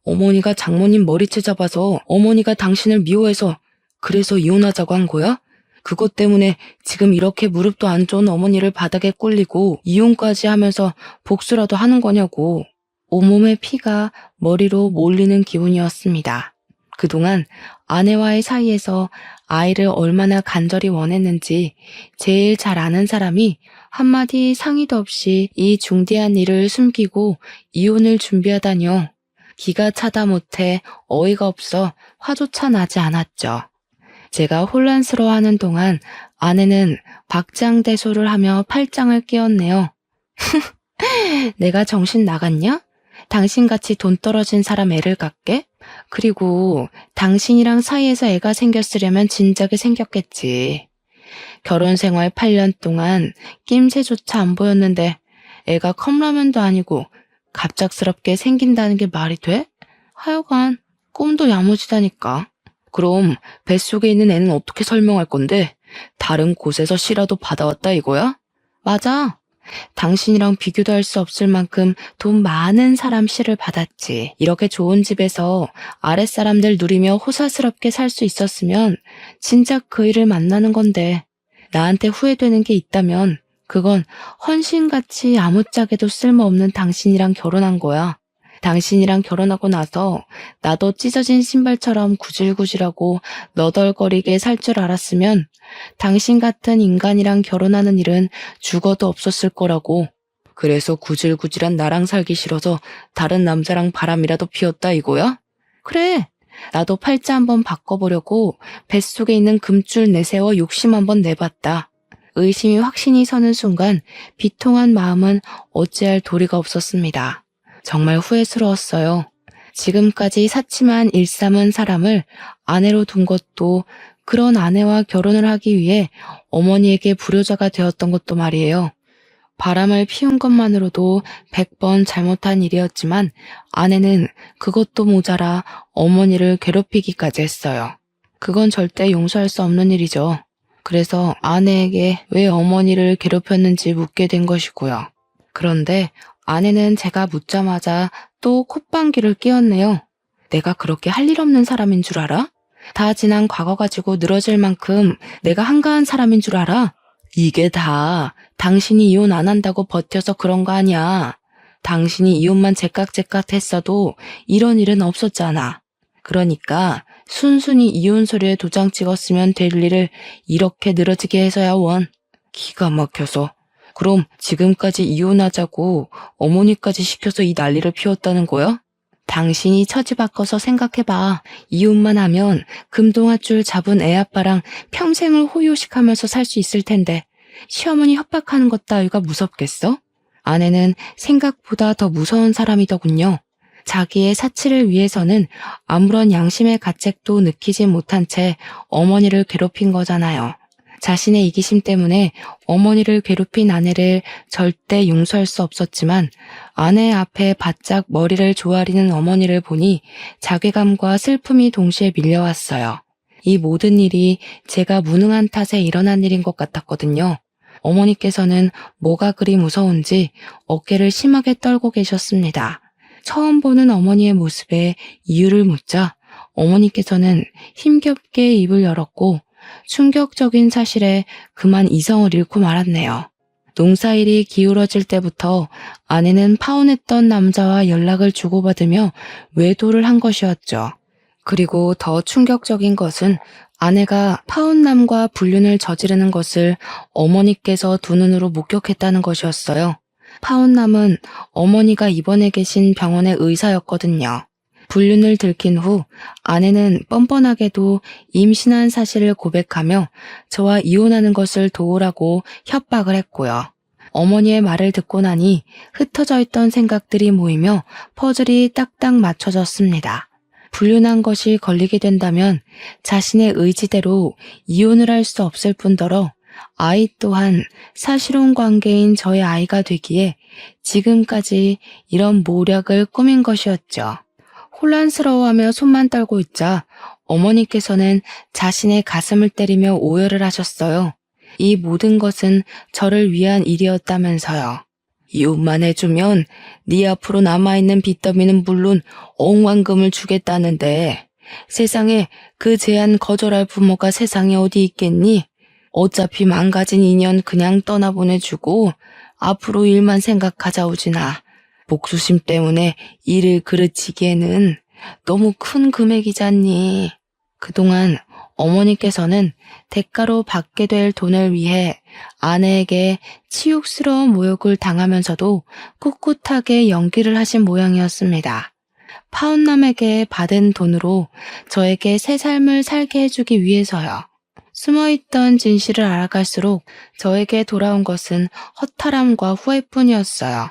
어머니가 장모님 머리채 잡아서 어머니가 당신을 미워해서 그래서 이혼하자고 한 거야? 그것 때문에 지금 이렇게 무릎도 안 좋은 어머니를 바닥에 꼴리고 이혼까지 하면서 복수라도 하는 거냐고. 온몸의 피가 머리로 몰리는 기분이었습니다. 그동안 아내와의 사이에서 아이를 얼마나 간절히 원했는지 제일 잘 아는 사람이 한마디 상의도 없이 이 중대한 일을 숨기고 이혼을 준비하다뇨. 기가 차다 못해 어이가 없어 화조차 나지 않았죠. 제가 혼란스러워하는 동안 아내는 박장대소를 하며 팔짱을 끼웠네요. 내가 정신 나갔냐? 당신같이 돈 떨어진 사람 애를 갖게? 그리고 당신이랑 사이에서 애가 생겼으려면 진작에 생겼겠지. 결혼 생활 8년 동안 낌새조차 안 보였는데 애가 컵라면도 아니고 갑작스럽게 생긴다는 게 말이 돼? 하여간 꿈도 야무지다니까. 그럼 뱃속에 있는 애는 어떻게 설명할 건데? 다른 곳에서 씨라도 받아왔다 이거야? 맞아. 당신이랑 비교도 할 수 없을 만큼 돈 많은 사람 씨를 받았지. 이렇게 좋은 집에서 아랫사람들 누리며 호사스럽게 살 수 있었으면 진작 그 일을 만나는 건데 나한테 후회되는 게 있다면 그건 헌신같이 아무짝에도 쓸모없는 당신이랑 결혼한 거야. 당신이랑 결혼하고 나서 나도 찢어진 신발처럼 구질구질하고 너덜거리게 살 줄 알았으면 당신 같은 인간이랑 결혼하는 일은 죽어도 없었을 거라고. 그래서 구질구질한 나랑 살기 싫어서 다른 남자랑 바람이라도 피웠다 이거야? 그래. 나도 팔자 한번 바꿔보려고 뱃속에 있는 금줄 내세워 욕심 한번 내봤다. 의심이 확신이 서는 순간 비통한 마음은 어찌할 도리가 없었습니다. 정말 후회스러웠어요. 지금까지 사치만 일삼은 사람을 아내로 둔 것도 그런 아내와 결혼을 하기 위해 어머니에게 불효자가 되었던 것도 말이에요. 바람을 피운 것만으로도 100번 잘못한 일이었지만 아내는 그것도 모자라 어머니를 괴롭히기까지 했어요. 그건 절대 용서할 수 없는 일이죠. 그래서 아내에게 왜 어머니를 괴롭혔는지 묻게 된 것이고요. 그런데 아내는 제가 묻자마자 또 콧방귀를 뀌었네요. 내가 그렇게 할 일 없는 사람인 줄 알아? 다 지난 과거 가지고 늘어질 만큼 내가 한가한 사람인 줄 알아? 이게 다 당신이 이혼 안 한다고 버텨서 그런 거 아니야. 당신이 이혼만 제깍제깍 했어도 이런 일은 없었잖아. 그러니까 순순히 이혼 서류에 도장 찍었으면 될 일을 이렇게 늘어지게 해서야 원. 기가 막혀서. 그럼 지금까지 이혼하자고 어머니까지 시켜서 이 난리를 피웠다는 거야? 당신이 처지 바꿔서 생각해봐. 이혼만 하면 금동아줄 잡은 애아빠랑 평생을 호요식하면서 살 수 있을 텐데 시어머니 협박하는 것 따위가 무섭겠어? 아내는 생각보다 더 무서운 사람이더군요. 자기의 사치를 위해서는 아무런 양심의 가책도 느끼지 못한 채 어머니를 괴롭힌 거잖아요. 자신의 이기심 때문에 어머니를 괴롭힌 아내를 절대 용서할 수 없었지만 아내 앞에 바짝 머리를 조아리는 어머니를 보니 자괴감과 슬픔이 동시에 밀려왔어요. 이 모든 일이 제가 무능한 탓에 일어난 일인 것 같았거든요. 어머니께서는 뭐가 그리 무서운지 어깨를 심하게 떨고 계셨습니다. 처음 보는 어머니의 모습에 이유를 묻자 어머니께서는 힘겹게 입을 열었고 충격적인 사실에 그만 이성을 잃고 말았네요. 농사일이 기울어질 때부터 아내는 파혼했던 남자와 연락을 주고받으며 외도를 한 것이었죠. 그리고 더 충격적인 것은 아내가 파혼남과 불륜을 저지르는 것을 어머니께서 두 눈으로 목격했다는 것이었어요. 파혼남은 어머니가 입원해 계신 병원의 의사였거든요. 불륜을 들킨 후 아내는 뻔뻔하게도 임신한 사실을 고백하며 저와 이혼하는 것을 도우라고 협박을 했고요. 어머니의 말을 듣고 나니 흩어져 있던 생각들이 모이며 퍼즐이 딱딱 맞춰졌습니다. 불륜한 것이 걸리게 된다면 자신의 의지대로 이혼을 할 수 없을 뿐더러 아이 또한 사실혼 관계인 저의 아이가 되기에 지금까지 이런 모략을 꾸민 것이었죠. 혼란스러워하며 손만 떨고 있자 어머니께서는 자신의 가슴을 때리며 오열을 하셨어요. 이 모든 것은 저를 위한 일이었다면서요. 이혼만 해주면 네 앞으로 남아있는 빚더미는 물론 억만금을 주겠다는데 세상에 그 제안 거절할 부모가 세상에 어디 있겠니? 어차피 망가진 인연 그냥 떠나보내주고 앞으로 일만 생각하자 오지나. 복수심 때문에 일을 그르치기에는 너무 큰 금액이잖니. 그동안 어머니께서는 대가로 받게 될 돈을 위해 아내에게 치욕스러운 모욕을 당하면서도 꿋꿋하게 연기를 하신 모양이었습니다. 파혼남에게 받은 돈으로 저에게 새 삶을 살게 해주기 위해서요. 숨어있던 진실을 알아갈수록 저에게 돌아온 것은 허탈함과 후회뿐이었어요.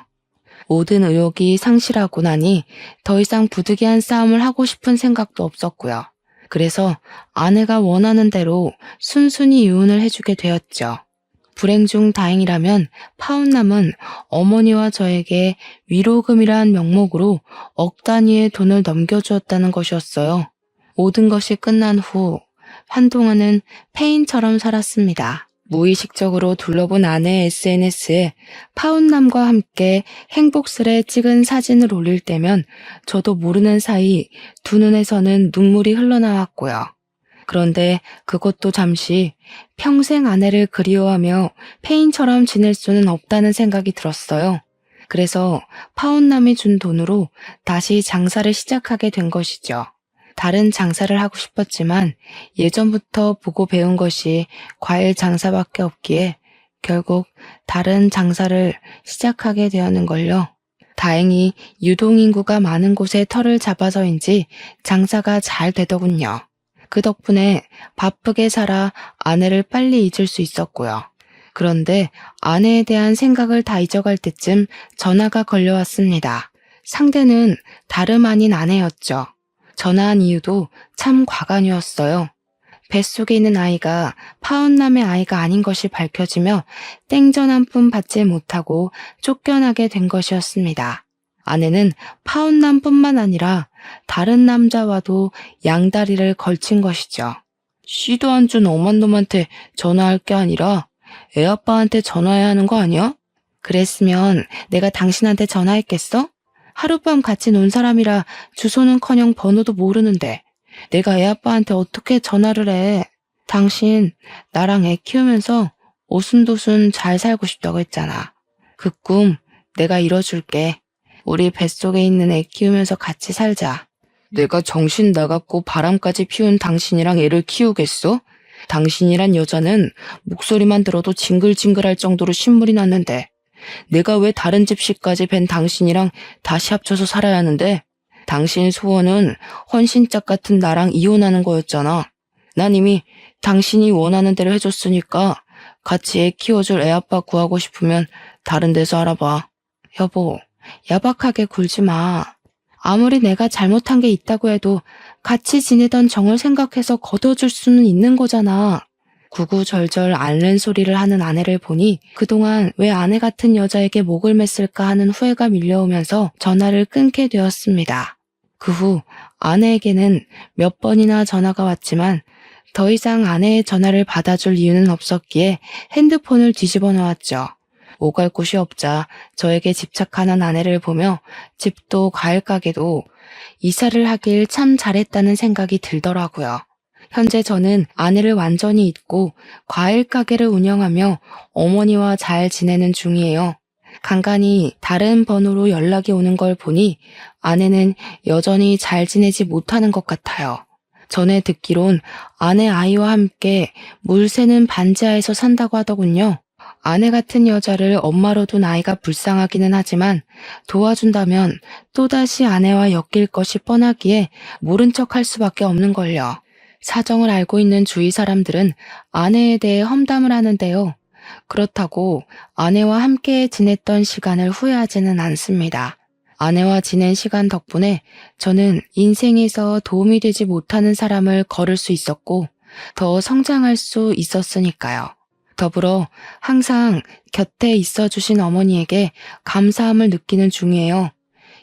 모든 의욕이 상실하고 나니 더 이상 부득이한 싸움을 하고 싶은 생각도 없었고요. 그래서 아내가 원하는 대로 순순히 이혼을 해주게 되었죠. 불행 중 다행이라면 파혼남은 어머니와 저에게 위로금이란 명목으로 억 단위의 돈을 넘겨주었다는 것이었어요. 모든 것이 끝난 후 한동안은 폐인처럼 살았습니다. 무의식적으로 둘러본 아내의 SNS에 파혼남과 함께 행복스레 찍은 사진을 올릴 때면 저도 모르는 사이 두 눈에서는 눈물이 흘러나왔고요. 그런데 그것도 잠시 평생 아내를 그리워하며 폐인처럼 지낼 수는 없다는 생각이 들었어요. 그래서 파혼남이 준 돈으로 다시 장사를 시작하게 된 것이죠. 다른 장사를 하고 싶었지만 예전부터 보고 배운 것이 과일 장사밖에 없기에 결국 다른 장사를 시작하게 되었는걸요. 다행히 유동인구가 많은 곳에 터를 잡아서인지 장사가 잘 되더군요. 그 덕분에 바쁘게 살아 아내를 빨리 잊을 수 있었고요. 그런데 아내에 대한 생각을 다 잊어갈 때쯤 전화가 걸려왔습니다. 상대는 다름 아닌 아내였죠. 전화한 이유도 참 과간이었어요. 뱃속에 있는 아이가 파혼남의 아이가 아닌 것이 밝혀지며 땡전 한 푼 받지 못하고 쫓겨나게 된 것이었습니다. 아내는 파혼남뿐만 아니라 다른 남자와도 양다리를 걸친 것이죠. 씨도 안 준 엄한 놈한테 전화할 게 아니라 애 아빠한테 전화해야 하는 거 아니야? 그랬으면 내가 당신한테 전화했겠어? 하룻밤 같이 논 사람이라 주소는커녕 번호도 모르는데 내가 애 아빠한테 어떻게 전화를 해? 당신 나랑 애 키우면서 오순도순 잘 살고 싶다고 했잖아. 그 꿈 내가 이뤄줄게. 우리 뱃속에 있는 애 키우면서 같이 살자. 내가 정신 나갔고 바람까지 피운 당신이랑 애를 키우겠어? 당신이란 여자는 목소리만 들어도 징글징글할 정도로 신물이 났는데 내가 왜 다른 집시까지 뵌 당신이랑 다시 합쳐서 살아야 하는데? 당신 소원은 헌신짝 같은 나랑 이혼하는 거였잖아. 난 이미 당신이 원하는 대로 해줬으니까 같이 애 키워줄 애 아빠 구하고 싶으면 다른 데서 알아봐. 여보, 야박하게 굴지 마. 아무리 내가 잘못한 게 있다고 해도 같이 지내던 정을 생각해서 걷어줄 수는 있는 거잖아. 구구절절 앓는 소리를 하는 아내를 보니 그동안 왜 아내 같은 여자에게 목을 맸을까 하는 후회가 밀려오면서 전화를 끊게 되었습니다. 그 후 아내에게는 몇 번이나 전화가 왔지만 더 이상 아내의 전화를 받아줄 이유는 없었기에 핸드폰을 뒤집어 놓았죠. 오갈 곳이 없자 저에게 집착하는 아내를 보며 집도 과일 가게도 이사를 하길 참 잘했다는 생각이 들더라고요. 현재 저는 아내를 완전히 잊고 과일 가게를 운영하며 어머니와 잘 지내는 중이에요. 간간히 다른 번호로 연락이 오는 걸 보니 아내는 여전히 잘 지내지 못하는 것 같아요. 전에 듣기론 아내 아이와 함께 물 새는 반지하에서 산다고 하더군요. 아내 같은 여자를 엄마로 둔 아이가 불쌍하기는 하지만 도와준다면 또다시 아내와 엮일 것이 뻔하기에 모른 척할 수밖에 없는걸요. 사정을 알고 있는 주위 사람들은 아내에 대해 험담을 하는데요. 그렇다고 아내와 함께 지냈던 시간을 후회하지는 않습니다. 아내와 지낸 시간 덕분에 저는 인생에서 도움이 되지 못하는 사람을 걸을 수 있었고 더 성장할 수 있었으니까요. 더불어 항상 곁에 있어주신 어머니에게 감사함을 느끼는 중이에요.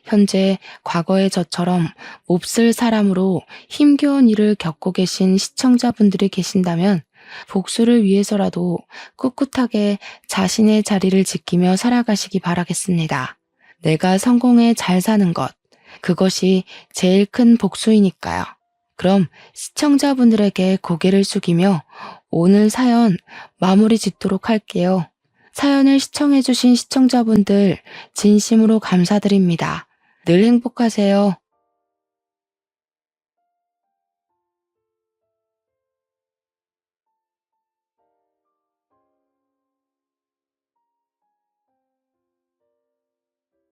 현재 과거의 저처럼 몹쓸 사람으로 힘겨운 일을 겪고 계신 시청자분들이 계신다면 복수를 위해서라도 꿋꿋하게 자신의 자리를 지키며 살아가시기 바라겠습니다. 내가 성공해 잘 사는 것, 그것이 제일 큰 복수이니까요. 그럼 시청자분들에게 고개를 숙이며 오늘 사연 마무리 짓도록 할게요. 사연을 시청해주신 시청자분들 진심으로 감사드립니다. 늘 행복하세요.